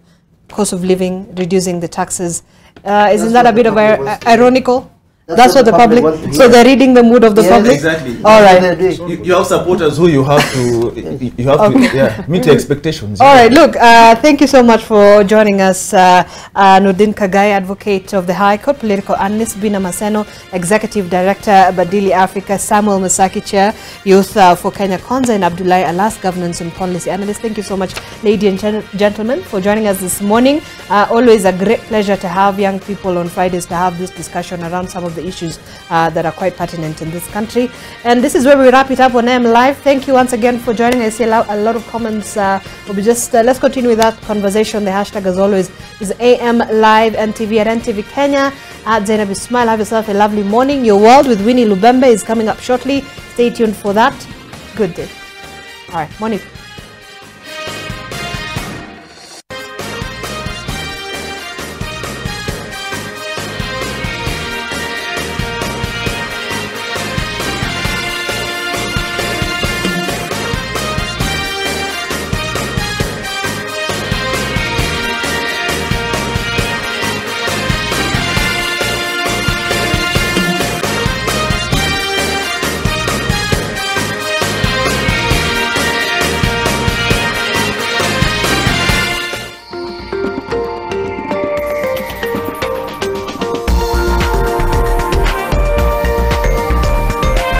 cost of living, reducing the taxes. Isn't that a bit of ironical? That's what the public so they're reading the mood of the public. Exactly. All right. You have supporters who you have to meet expectations. All right. Look, thank you so much for joining us, Nordin Kagai, advocate of the High Court, political analyst, Bina Maseno, executive director, Badili Africa, Samuel Masaki, chair, Youth for Kenya Kwanza, and Abdullahi Alas, governance and policy analyst. Thank you so much, ladies and gentlemen, for joining us this morning. Always a great pleasure to have young people on Fridays to have this discussion around some of the issues that are quite pertinent in this country. And this is where we wrap it up on AM Live. Thank you once again for joining. I see a lot of comments. We'll be just let's continue with that conversation. The hashtag, as always, is AM Live NTV at NTV Kenya. At Zainab Ismail, have yourself a lovely morning. Your World with Winnie Lubembe is coming up shortly. Stay tuned for that. Good day. All right, morning.